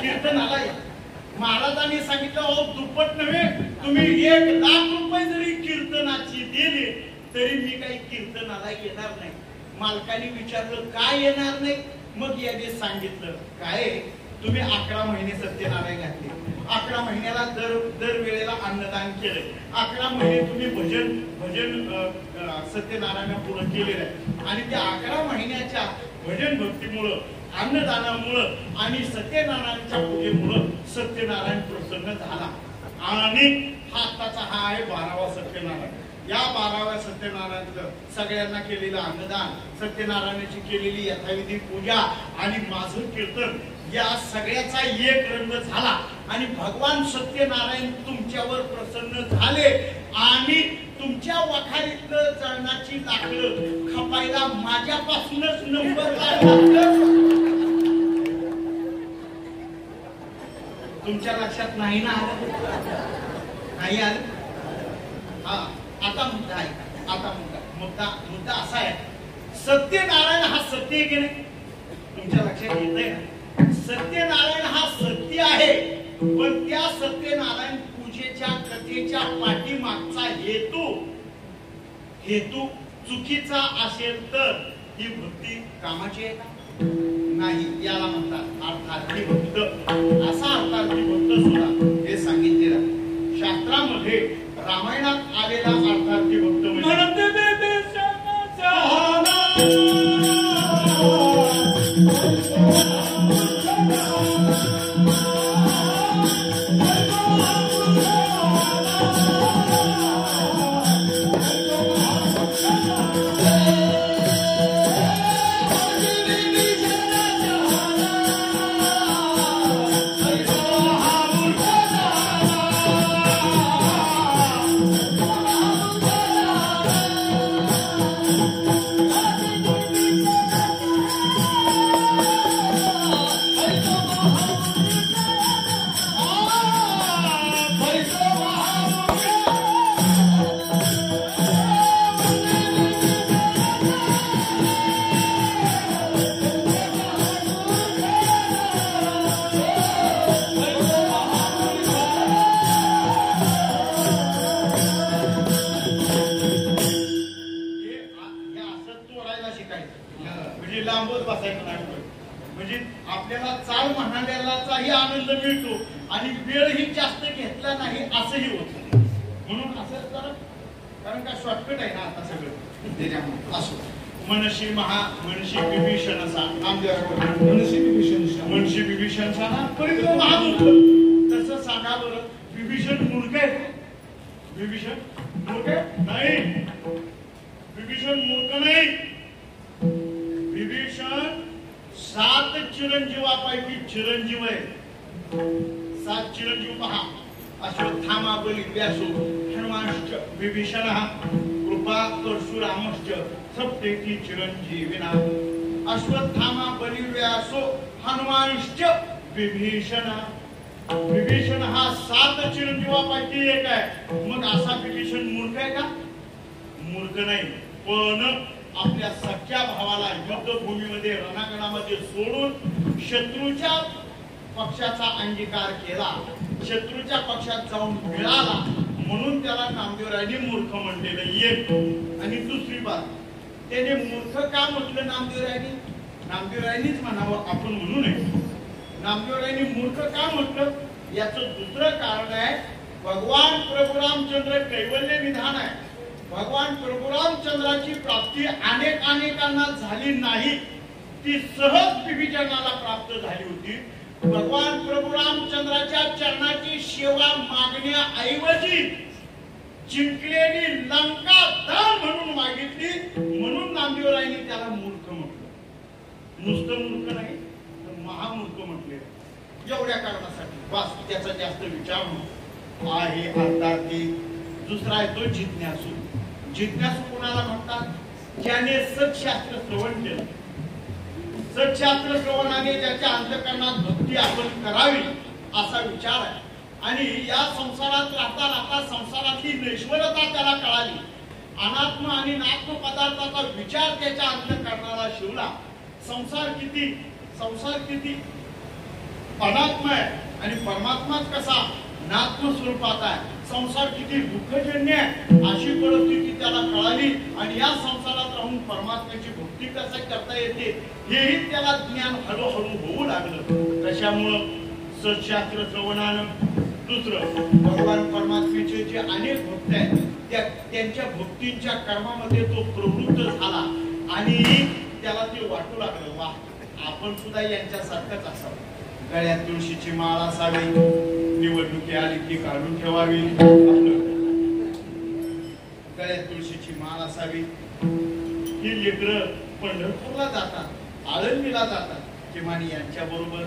कीर्तनाला महाराजांनी सांगितलं अहो दुप्पट नव्हे तुम्ही 1 लाख रुपये जरी कीर्तनाची दिले तरी मी काही कीर्तनाला येणार नाही मालकाने विचारलं काय येणार नाही मग याने सांगितलं काय तुम्ही 11 महिने सत्यनारायण घातले 11 महिन्याला दर वेळेला अन्नदान केलंय 11 महिने तुम्ही भजन सत्यनारायण पूर्ण केलेलं आहे आणि त्या 11 महिन्याच्या भजन भक्तीमुळं अन्नदानामुळं आणि सत्यनारायणच्या पूजेमुळं सत्यनारायण प्रसन्न झाला आणि आताचा हा आहे 12वा सत्यनारायण या 12व्या सत्यनारायणाचं सगळ्यांना केलेलं अन्नदान सत्यनारायणाची केलेली यथाविधी पूजा आणि माझं कीर्तन या सगळ्याचा एक रंग झाला आणि भगवान सत्यनारायण तुमच्यावर प्रसन्न झाले आणि तुमच्या वखारीतलं जळणाची लाकडं खपायला माझ्यापासूनच नंबर लागला तुमच्या लक्षात नाही ना आलं नाही आलं हा आता मुद्दा आहे आता मुद्दा असा आहे, सत्यनारायण हा सत्य आहे की नाही? तुमच्या लक्षात येतंय ना? सत्यनारायण हा सत्य आहे, पण त्या सत्यनारायण पूजेच्या कथेच्या पाठीमागचा हेतू चुकीचा असेल तर ही भक्ती कामाची आहे का? नाही. याला म्हणतात अर्थार्थी भक्त. असा अर्थार्थी भक्त सुद्धा हे सांगितलेलं शास्त्रामध्ये. रामायणात आलेला अर्थार्थी भक्त म्हणजे म्हणजे आपल्याला चाल म्हणाल्याचाही आनंद मिळतो आणि वेळही जास्त घेतला नाही असंही होत. म्हणून असं कारण का शॉर्टकट आहे ना आता सगळं त्याच्यामुळे असो. मनशी विभीषण असा मनशी विभीषणचा ना परिणाम महामूर्ख. तसं सांगा बरं, विभीषण मूर्ख आहे? विभीषण मूर्ख नाही. विभीषण मूर्ख नाही. विभीषण 7 चिरंजीवापैकी चिरंजीव आहे. 7 चिरंजीव पहा. अश्वत्थामा बली व्यासो हनुमानश्च विभीषणः कृपा परशुरामश्च सप्तेति चिरंजीविना. अश्वत्थामा बली व्यासो हनुमानश्च विभीषण. विभीषण हा 7 चिरंजीवापैकी एक आहे. मग असा विभीषण मूर्ख आहे का? मूर्ख नाही. पण आपल्या सख्या भावाला युद्धभूमीमध्ये रणांगणामध्ये सोडून शत्रूच्या पक्षाचा अंगीकार केला, शत्रूच्या पक्षात जाऊन मिळाला, म्हणून त्याला नामदेवरायांनी मूर्ख म्हणलेलं एक. आणि दुसरी बात, त्याने मूर्ख का म्हटलं नामदेवरायांनी? नामदेवरायांनीच म्हणावं, आपण म्हणू नये. नामदेवरायांनी मूर्ख का म्हटलं याचं दुसरं कारण आहे, भगवान प्रभू रामचंद्र कैवल्य निधान आहे. भगवान प्रभू रामचंद्राची प्राप्ती अनेकांना झाली नाही, ती सहज विभीषणाला प्राप्त झाली होती. भगवान प्रभू रामचंद्राच्या चरणाची सेवा मागण्याऐवजी जिंकलेली लंका दान म्हणून मागितली, म्हणून नामदेवरायांनी त्याला मूर्ख म्हटलं. नुसतं मूर्ख नाही तर महामूर्ख म्हटले. एवढ्या कारणासाठी बस, त्याचा जास्त विचार नको आहे. अर्थार्थी. दुसरा आहे तो जिज्ञासू. जिज्ञासू कोणाला म्हणतात? ज्याने सत्शास्त्र श्रवण केलं. सत्शास्त्र श्रवणाने ज्याच्या अंतःकरणात भक्ती आपण करावी असा विचार आहे. आणि या संसारात राहता संसारातली नैश्वरता त्याला कळाली. अनात्म आणि नात्म पदार्थाचा विचार त्याच्या अंतःकरणाला शिवला. संसार किती अनात्म आहे आणि परमात्माच कसा नात्म स्वरूपात आहे. संसार किती दुःखजन्य आहे अशी परिस्थिती त्याला कळाली. आणि या संसारात राहून परमात्म्याची भक्ती कसं करता येते हेही त्याला ज्ञान हळूहळू होऊ लागलं. त्याच्यामुळं सत्शास्त्र श्रवणानं. दुसरं, भगवान परमात्म्याचे जे अनेक भक्त आहेत त्यांच्या भक्तींच्या कर्मामध्ये तो प्रवृत्त झाला आणि त्याला ते वाटू लागलं, वा आपण सुद्धा यांच्यासारखंच असावं. गळ्यात तुळशीची माळ असावी, निवडणुकी आली की काढून ठेवावी, गळ्यात तुळशीची माळ असावी. ही लेकरं पंढरपूरला जातात, आळंदीला जातात, किमान यांच्या बरोबर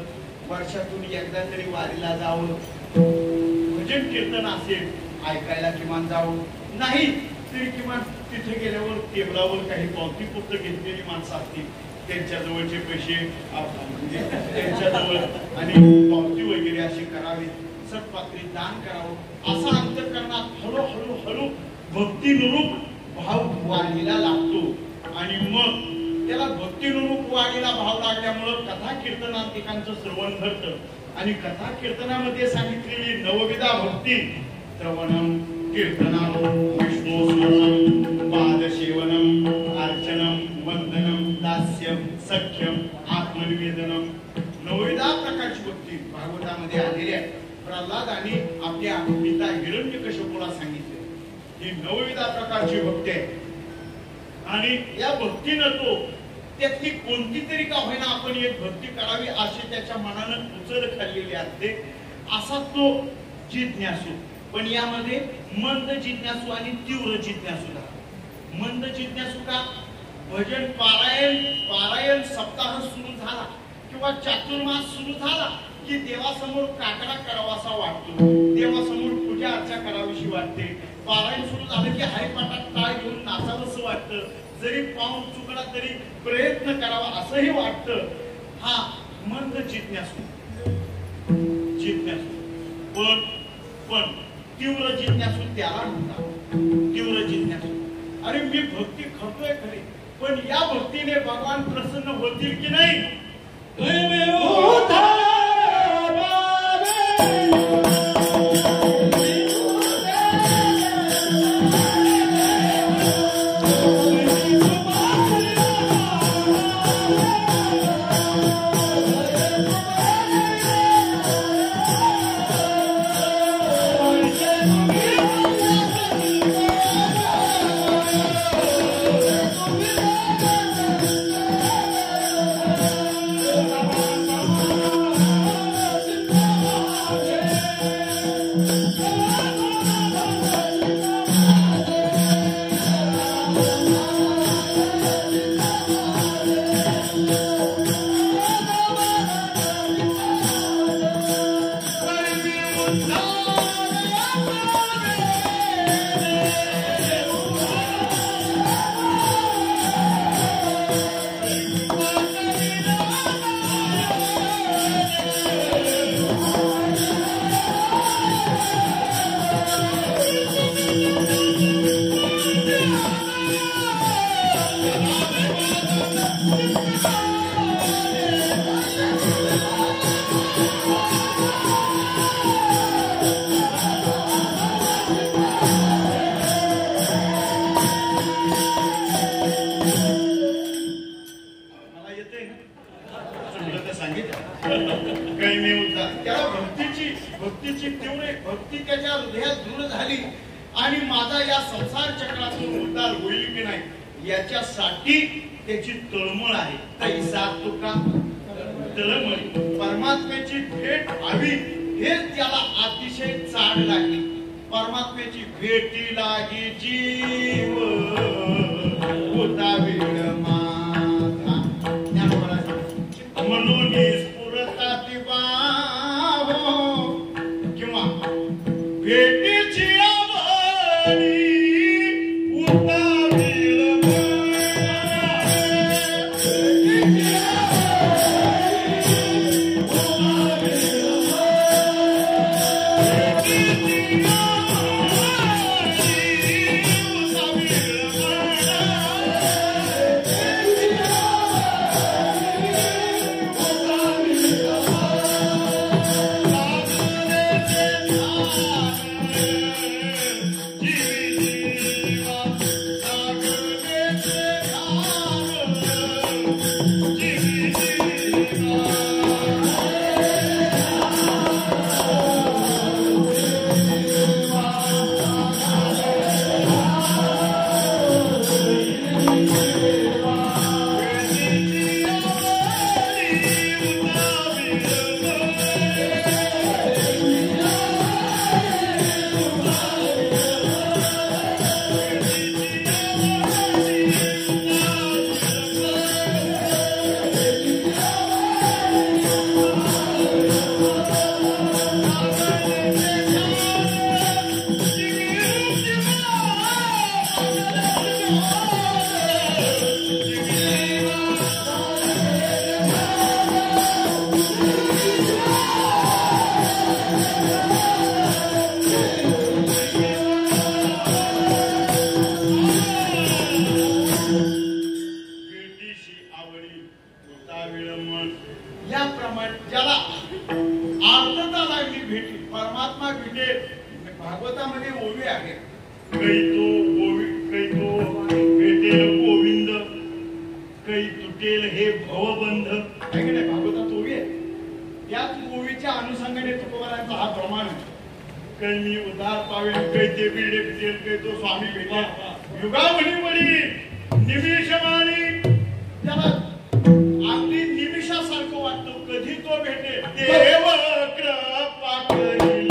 वर्षातून एकदा तरी वारीला जावं, भजन कीर्तन असेल ऐकायला किमान जावं. नाही तरी किमान तिथे गेल्यावर टेबलावर काही पावती पुस्तक घेतलेली माणसं असतील, त्यांच्या जवळचे पैसे त्यांच्याजवळ आणि पावती वगैरे अशी करावी, सत्पात्री दान करावं. असा अंतःकरणात हळूहळू भक्तीनुरूप भाव वाणीला लागतो आणि मग त्याला भक्तीनुरूप वाणीला भाव लागल्यामुळं कथा कीर्तनांतिकांचं श्रवण घडतं आणि कथा कीर्तनामध्ये सांगितलेली नवविधा भक्ती श्रवणम कीर्तनम विष्णुस्मरणम पादसेवनम अर्चनम वंदनम दास्यम सख्यम आत्मनिवेदनम नवविधा प्रकारची भक्ती भागवतामध्ये आलेली आहे. प्रल्हादाने आपल्या पिता हिरण्यकश्यपूला सांगितले ही नवविधा प्रकारची भक्ती आहे आणि या भक्तीनं तो त्यातली कोणती तरी का होईना आपण एक भक्ती करावी अशी त्याच्या मनानं उचल खाल्लेली असते. असा तो जिज्ञासू, पण यामध्ये मंद जिज्ञासू आणि तीव्र जिज्ञासू झाला. मंद जिज्ञासू का? भजन पारायण सप्ताह सुरू झाला किंवा चातुर्मास सुरू झाला की देवासमोर काकडा करावासा वाटतो, देवासमोर पूजा अर्चा करावीशी वाटते. पारायण सुरू झालं की हरिपाठात टाळ घेऊन नाचावंसं वाटतं, जरी पाऊल चुकला तरी प्रयत्न करावा असंही वाटतं. हा मंद जिज्ञासू. पण तीव्र जिज्ञासू त्याला म्हणतात. तीव्र जिज्ञासू, अरे मी भक्ती करतोय खरी, पण या भक्तीने भगवान प्रसन्न होतील की नाही? भक्ती त्याच्या हृदयात दृढ झाली आणि माझा या संसार चक्रातून उद्धार होईल की नाही याच्यासाठी त्याची तळमळ आहे. ऐसा तुका तळमळ, परमात्म्याची भेट व्हावी हेच त्याला अतिशय चाड लागली. परमात्म्याची भेटी लागी जीव होता वेळ माझा, म्हणून स्फुरता दिवा किंवा भेटीची आवडी होता वेळ परमात्मा भेटेल. भागवतामध्ये ओवी आहे, कैतो भेटेल गोविंद, कै तुटेल हे भवबंध. आहे की नाही? भागवतात ओवी आहे. याच ओवीच्या अनुषंगाने तुकोबारांचा हा प्रमाण आहे. कै मी उद्धार पावेल, कै ते बिडे भेटेल, कै तो स्वामी भेटेल. युगावणी वडी निमिषमानी, त्याला अगदी निमिषासारखं वाटतं कधी तो भेटेल. देव कृपा करील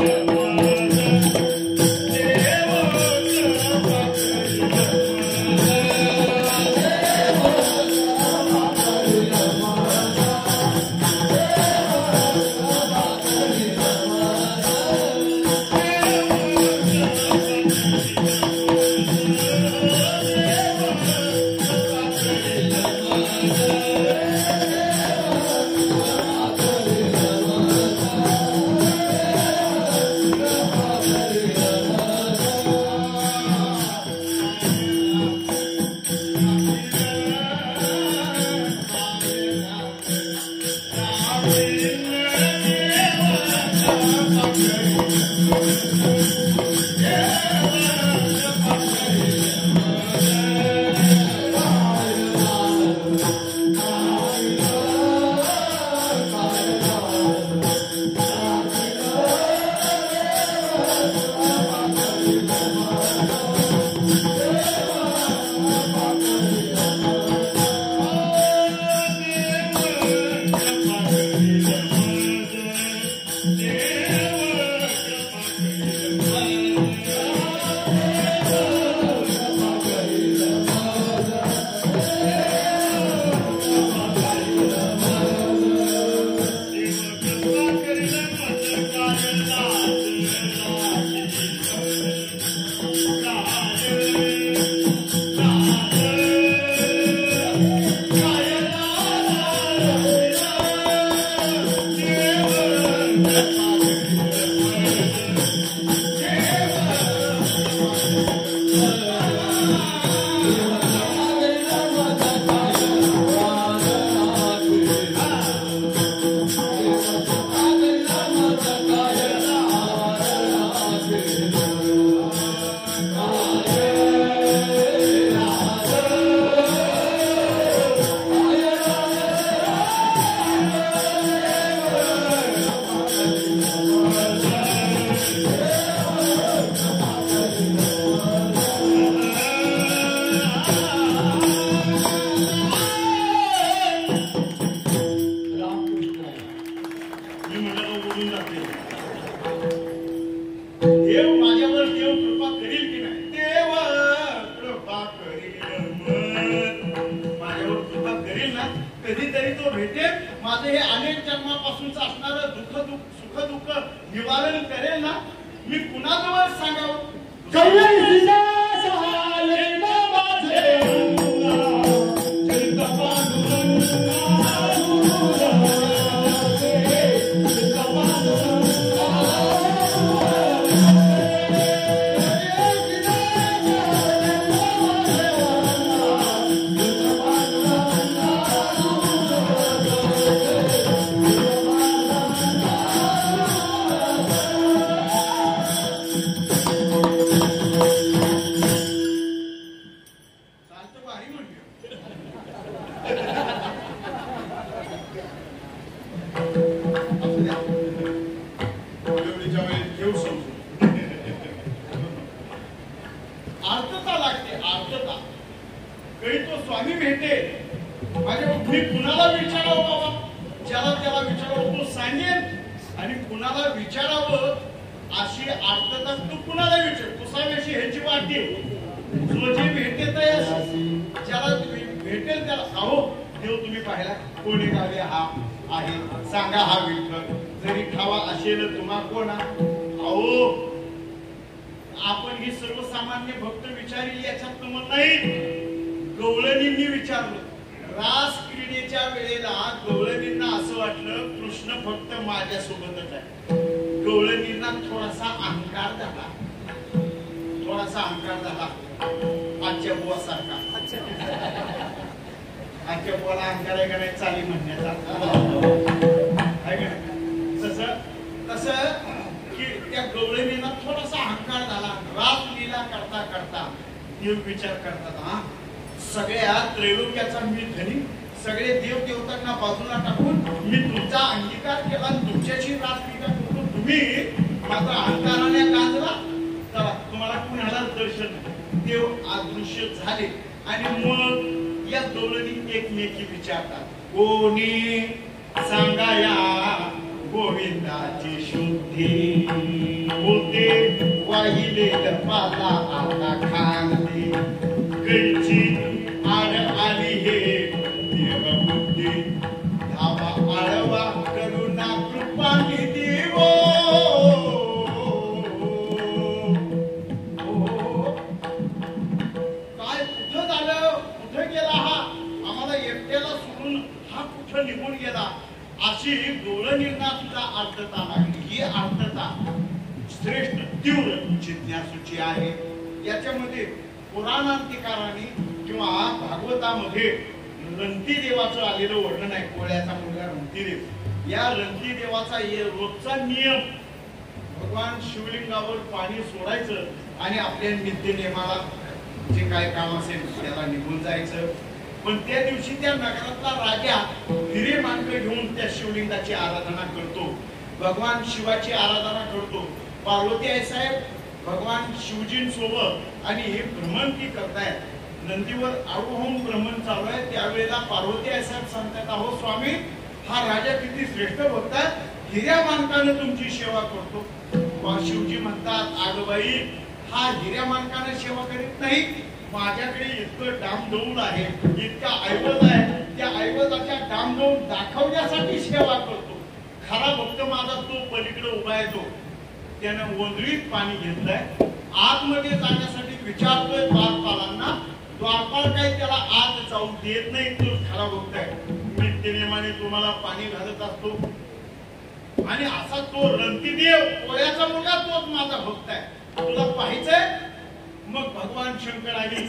माझ, देव कृपा करील कधीतरी तो भेटेल, माझं हे अनेक जन्मापासूनच असणारं सुख दुःख निवारण करेल ना. मी कुणाजवळ सांगावं? आर्तता लागते, आर्तता. काही तो स्वामी भेटे माझ्या, मी कुणाला विचारावं बाबा? ज्याला त्याला विचारावं तो सांगेल, आणि कुणाला विचारावं अशी आर्तता तू कुणाला विचार? तुसाव्याशी ह्याची वाटते. जो जे भेटे ज्याला भेटेल त्याला, अहो देव तुम्ही पाहिला कोणी गावे हा आहे, सांगा हा विठ्ठल, जरी ठावा असेल तुम्हा कोणा. अहो आपण ही सर्वसामान्य भक्त विचारी याच्यात मत नाही. गवळणींनी विचारलं, रास क्रीडेच्या वेळेला गवळणींना असं वाटलं कृष्ण फक्त माझ्या सोबतच आहे. गवळणींना थोडासा अहंकार झाला, थोडासा अहंकार झाला. आजच्या बुवासारखा. आजच्या बुवाला अहंकार आहे का नाही चाली म्हणण्याचा? तसं की त्या गवळणीला थोडासा अहंकार झाला. रासलीला करता करता देव विचार करतात, हा सगळ्या त्रैलोक्याचा मी धनी, सगळे देव देवतांना बाजूला टाकून मी तुमचा अंगीकार केला आणि तुमच्याशी रासलीला करतो. तुम्ही मात्र अहंकाराने गाजला. चला तुम्हाला कुणाला दर्शन नाही. देव अदृश्य झाले आणि मग या गवळणी एकमेकी विचारतात, कोणी सांगाया गोविंदाची शुद्धी. बोलते वाहिले पाला आता खांदी, कैची आड आली हे देवबुद्धी. धावा आळवा करुणा कृपा निधी वो. काय कुठं झालं, कुठं गेला हा, आम्हाला एकट्याला सोडून हा कुठं निघून गेला, अशी गवळणींना सुद्धा अर्थता लागली. ही अर्थता श्रेष्ठ तीव्र जिज्ञासूची आहे. याच्यामध्ये पुराणांतिकारांनी किंवा भागवतामध्ये रंती देवाचं आलेलं वर्णन आहे. कोळ्याचा मुलगा रंतीदेव. या रंती देवाचा रोजचा नियम, भगवान शिवलिंगावर पाणी सोडायचं आणि आपल्या नित्यनेमाला जे काय काम असेल त्याला निघून जायचं. पण त्या दिवशी त्या नगरातला राजा हिरे मांडवे घेऊन त्या शिवलिंगाची आराधना करतो, भगवान शिवाची आराधना करतो. पार्वती आई साहेब भगवान शिवजींसोबत आणि हे भ्रमंती करतायत. नंदीवर आरोहण भ्रमण चालू आहे. त्यावेळेला पार्वती आई साहेब सांगतात, अहो स्वामी, हा राजा किती श्रेष्ठ भक्त आहे, हिऱ्या मानकाने तुमची सेवा करतो. शिवजी म्हणतात, अगं बाई, हा हिऱ्या मानकाने सेवा करीत नाही, माझ्याकडे इतकं डामडौल आहे, इतका ऐवज आहे, त्या ऐवजाच्या डामडौल दाखवण्यासाठी सेवा करतो. खरा भक्त माझा तो पलीकडे उभा आहे, तो त्यानं वंदळीत पाणी घेतलंय, आतमध्ये जाण्यासाठी विचारतोय द्वारपालांना. द्वारपाल काही त्याला आत जाऊ देत नाही. तो खरा भक्त आहे. नित्यनेमाने तुम्हाला पाणी घालत असतो. आणि असा तो रंतीदेव, कोळ्याचा मुलगा, तोच माझा भक्त आहे, तुला पाहायचंय. मग भगवान शंकरांनी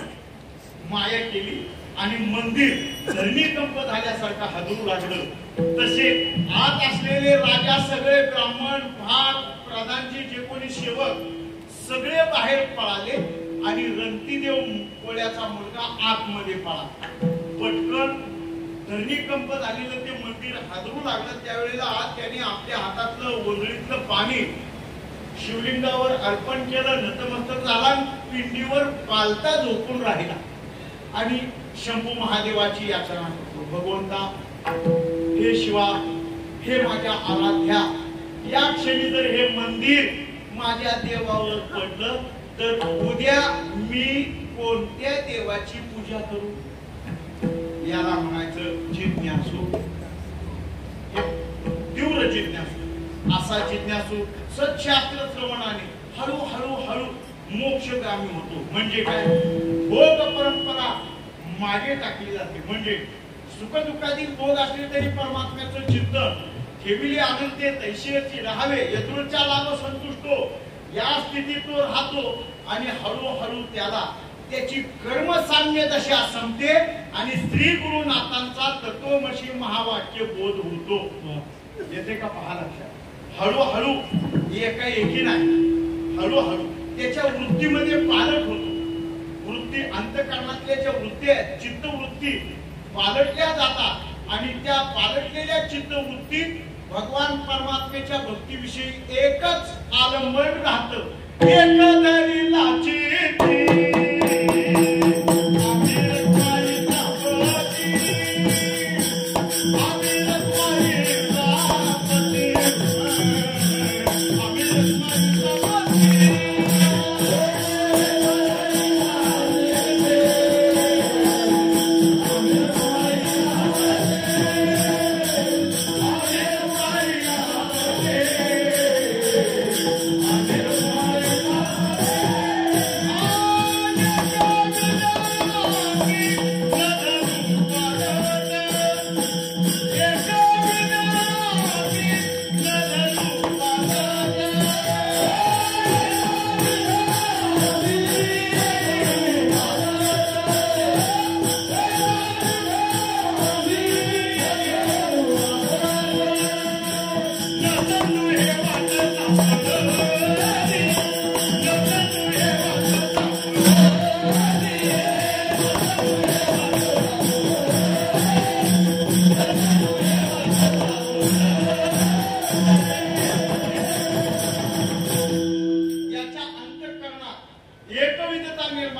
माया केली आणि मंदिर धरणीकंप झाल्यासारखं हादरू लागलं. तसे आत असलेले राजा, सगळे ब्राह्मण, भाग प्रधानजी, जे कोणी सेवक, सगळे बाहेर पळाले आणि रंतीदेव कोळ्याचा मुलगा आतमध्ये पळाला. पटकन धरणीकंप झालेलं ते मंदिर हादरू लागलं. त्यावेळेला त्याने आपल्या हातातलं वंदळीतलं पाणी शिवलिंगावर अर्पण केलं, नतमस्तक झाला, पिंडीवर पालता झोपून राहिला आणि शंभू महादेवाची याचना करतो, भगवंता, हे शिवा, हे माझ्या आराध्या, या क्षणी जर हे मंदिर माझ्या देवावर पडलं तर उद्या मी कोणत्या देवाची पूजा करू? याला म्हणायचं जिज्ञासू, तीव्र जिज्ञासू. असा जिज्ञासू सत्शास्त्र श्रवणाने हळूहळू हळू मोक्षगामी होतो. म्हणजे काय? भोग परंपरा मागे टाकली जाते. म्हणजे सुखदुःखातील भोग असले तरी परमात्म्याचं चिंतन ठेविले आनंद तैसेची राहावे, यदृच्छा लाभ संतुष्टो, या स्थितीत तो राहतो आणि हळूहळू त्याला त्याची कर्मसाम्य दशा संपते आणि श्री गुरुनाथांचा तत्वमसी महावाक्य बोध होतो. येते का पहा लक्षात? हळूहळू, एका एकी नाही, हळूहळू त्याच्या वृत्तीमध्ये पालट होतो. वृत्ती, अंतःकरणातल्या ज्या वृत्ती आहेत, चित्तवृत्ती पालटल्या जातात आणि त्या पालटलेल्या चित्तवृत्तीत भगवान परमात्म्याच्या भक्तीविषयी एकच आलंबन राहतं, एकदरीलाची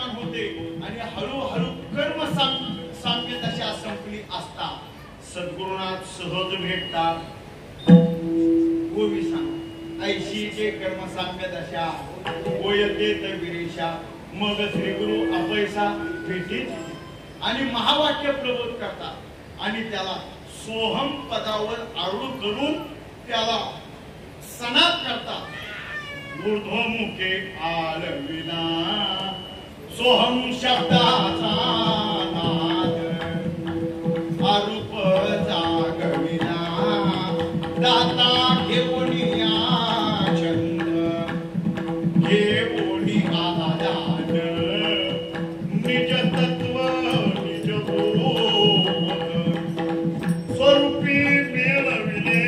निर्माण होते आणि हळूहळू कर्म साम्य दशा संपली असता सद्गुरुनाथ सहज भेटतात. गोवी सांग ऐशीचे कर्म साम्य दशा होयते तर विरेशा मग श्री गुरु अपैसा भेटीत आणि महावाक्य प्रबोध करतात आणि त्याला सोहम पदावर आरूढ करून त्याला सनात करतात. ऊर्ध्वमुखे आलविना सोहम शब्दाचा नाद अरूप जागविना दाता घेऊनिया छंद घेऊनी आदान निज तत्व निज बोध स्वरूपी मिळविले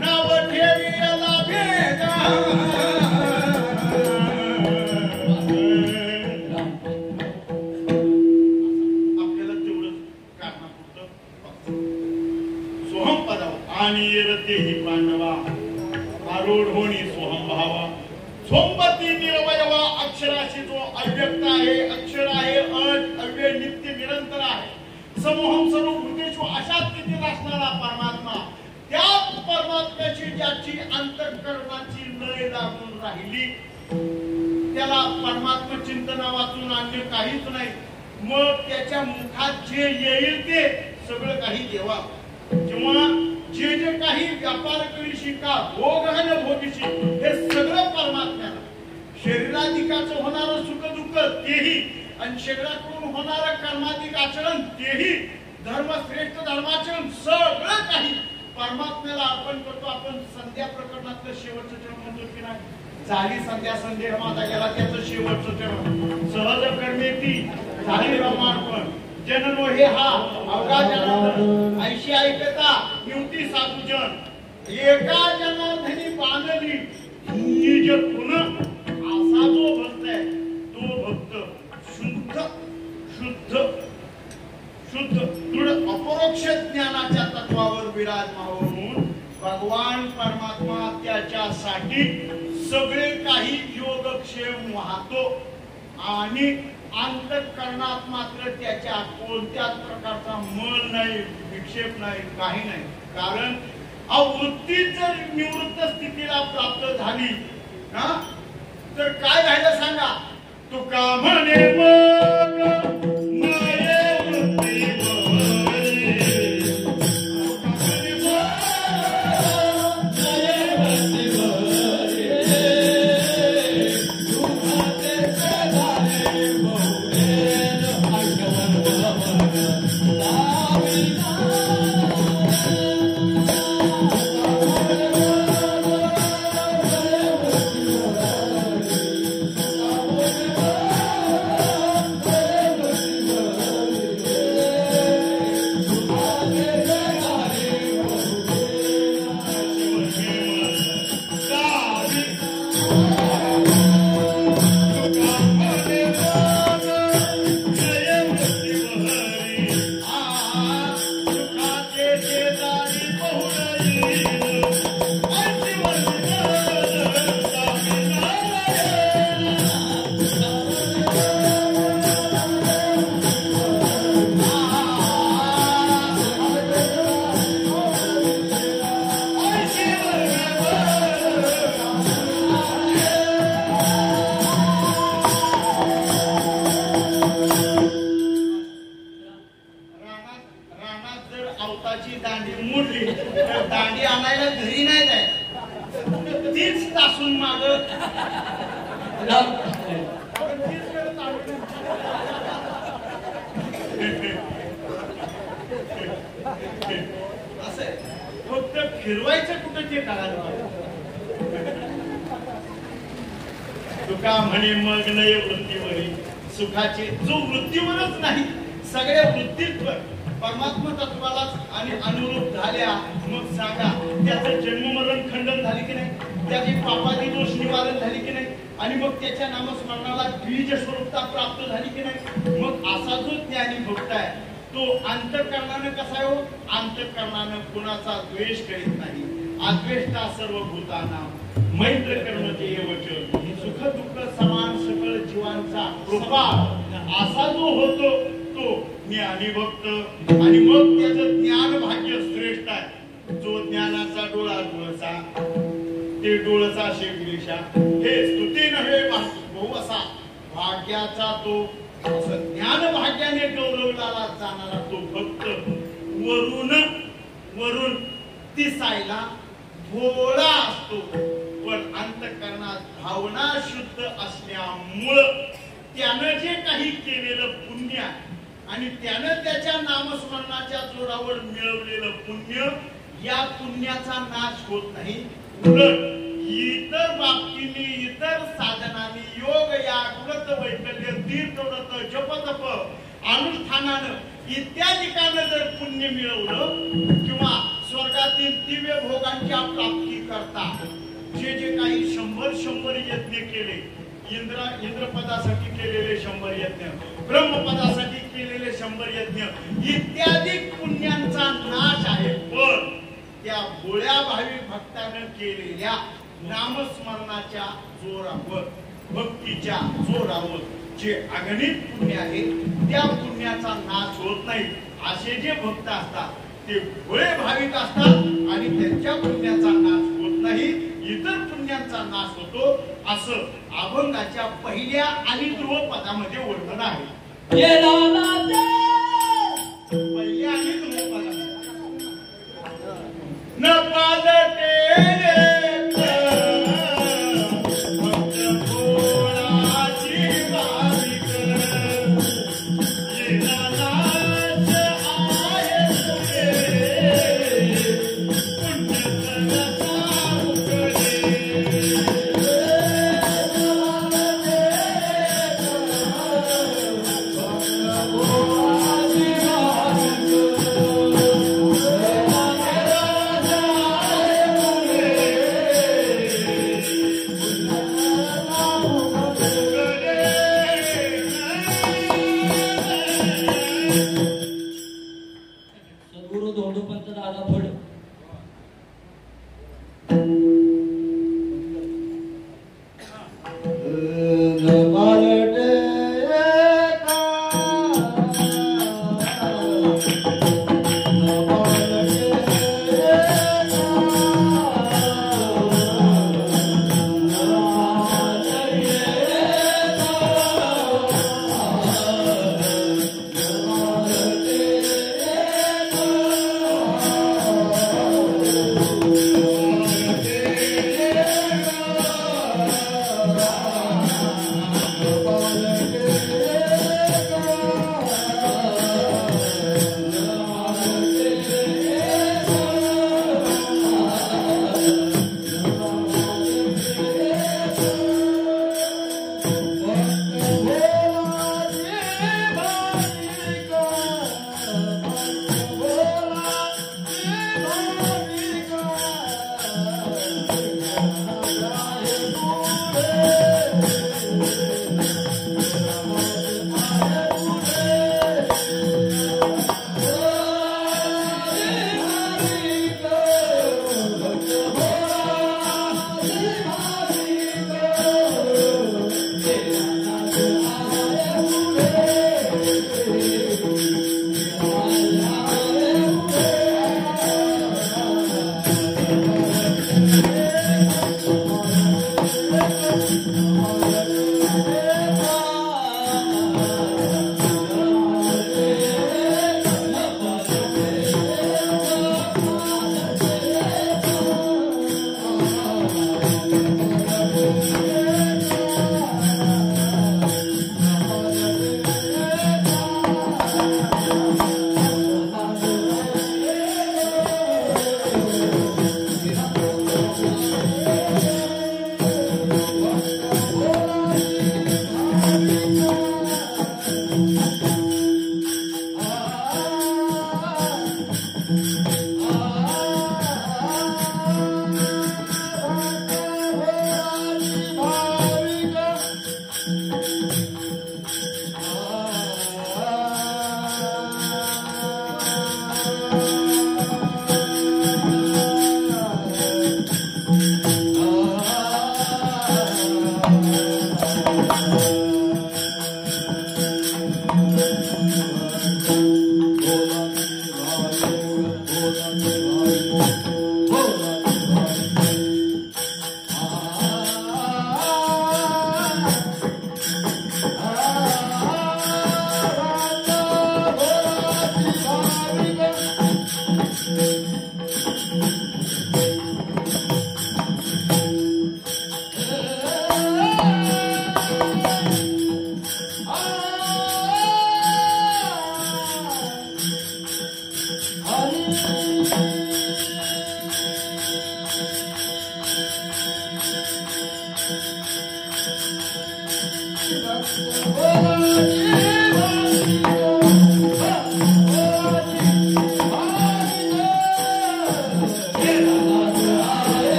नाव ठेविला भेद. आपल्याला तेवढंच कारणापुरतं सोहम पदावर आणि येरतेही पांडवा आरूढ होणी सोहम भावा सोमपती निरवयवा अक्षराशी जो अव्यक्त आहे अक्षर आहे अव्यय नित्य निरंतर आहे समूहम सर्व भूतेषु अशा स्थितीत असणारा परमात्मा त्या परमात्म्याची ज्याची अंतःकरणाची लय लागून राहिली त्याला परमात्मा चिंतना वाचून अन्य काहीच नाही. मग त्याच्या मुखात जे येईल ते सगळं काही देवा किंवा जे जे काही व्यापार करीशी का भोग आहे भोगीशी हे सगळं परमात्म्याला. शरीराधिकाचं होणारं सुख दुःख तेही आणि शरीराकडून होणारं कर्माधिक आचरण तेही धर्मश्रेष्ठ धर्माचरण सगळं काही परमात्म्याला अर्पण करतो. आपण संध्या प्रकरणातलं शेवटचं चरण म्हणतो की नाही झाली संध्या संदेह माझा गेला त्याचं शेवटचं चरण सहज कर्मेती झाली रमार्पण जननो हे हा अवघा जनार्दन ऐशी ऐकता युती साधुजन एका जनार्दनी बांधली निज गुण असा जो भक्त आहे तो भक्त शुद्ध शुद्ध शुद्ध दृढ अपरोक्ष ज्ञानाच्या तत्वावर विराजमान होऊन भगवान परमात्मा त्याच्यासाठी सगळे काही योगक्षेम वाहतो आणि अंतःकरणात मात्र त्याच्या कोणत्याच प्रकारचा मल नाही विक्षेप नाही काही नाही. कारण वृत्ती जर निवृत्त स्थितीला प्राप्त झाली ना तर काय झालं सांगा. तुका म्हणे मग माये वृत्ती फक्त फिरवायचं कुठं ते कळालं. तुका म्हणे मग लय वृत्तीवरी सुखाचे जो वृत्तीवरच नाही सगळ्या वृत्तीवर परमात्मा तत्वाला आणि अनुरूप झाल्या मग सांगा त्याचं जन्ममरण खंडन झाले की नाही त्याची पापाची दोष निवारण झाली की नाही आणि मग त्याच्या नामस्मरणाला द्विज स्वरूपता प्राप्त झाली की नाही. मग असा जो ज्ञानी भक्त आहे तो अंतःकरणाने कसा आहे हो अंतःकरणाने कुणाचा द्वेष करीत नाही. अद्वेष्टा सर्व भूताना मैत्र कर्म ते वच सुख दुःख समान सकळ जीवांचा कपाळ असा जो होतो तो ज्ञानी भक्त आणि मग त्याचं ज्ञान भाग्य श्रेष्ठ आहे. जो ज्ञानाचा डोळा डोळसा ते डोळसा शेगडीशा हे स्तुती नव्हे भाऊ असा भाग्याचा तो असं ज्ञान भाग्याने गौरवला जाणारा तो भक्त वरून दिसायला भोळा असतो पण अंतःकरणात भावना शुद्ध असल्यामुळं त्यानं जे काही केलेलं पुण्य आणि त्यानं त्याच्या नामस्मरणाच्या जोरावर मिळवलेलं पुण्य या पुण्याचा नाश होत नाही. उलट इतर बाबतीने इतर साधनाने योग या व्रत वैकल्य तीर्थव्रत जपतप अनुष्ठानानं इत्यादिकानं जर पुण्य मिळवलं किंवा स्वर्गातील दिव्य भोगांच्या प्राप्ती करता जे काही 100 यज्ञ केले इंद्रपदासाठी केलेले 100 यज्ञ ब्रह्मपदासाठी केलेले 100 यज्ञ इत्यादी पुण्यांचा नाश आहे. पण त्या भोळ्या भाविक भक्तानं केलेल्या नामस्मरणाच्या जोरावर भक्तीच्या जोरावर जे अगणित पुण्य आहे त्या पुण्याचा नाश होत नाही. असे जे भक्त असतात ते भोळे भाविक असतात आणि त्यांच्या पुण्याचा नाश होत नाही इतर पुण्यांचा नाश होतो असं अभंगाच्या पहिल्या आणि ध्रुवपदामध्ये वर्णन आहे. पहिल्या आणि ध्रुवपदामध्ये न पालटे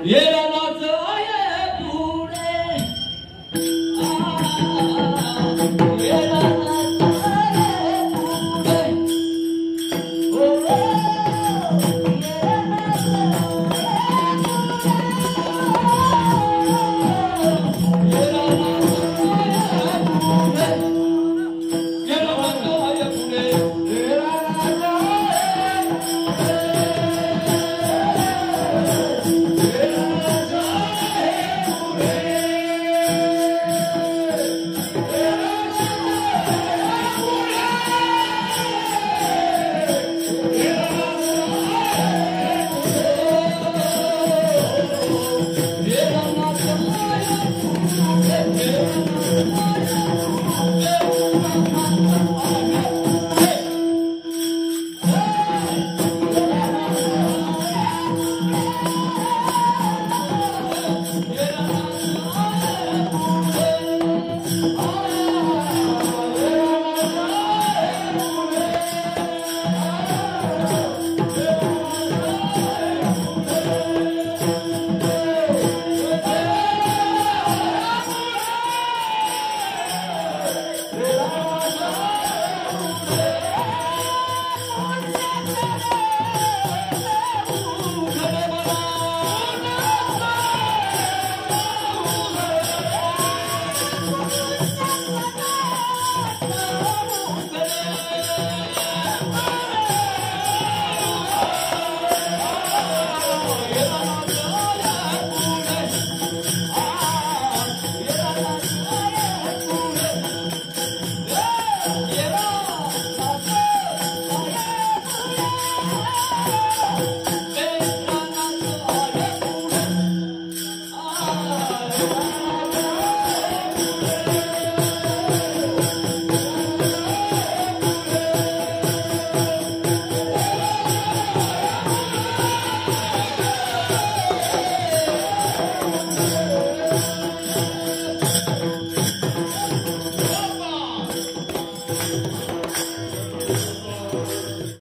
ये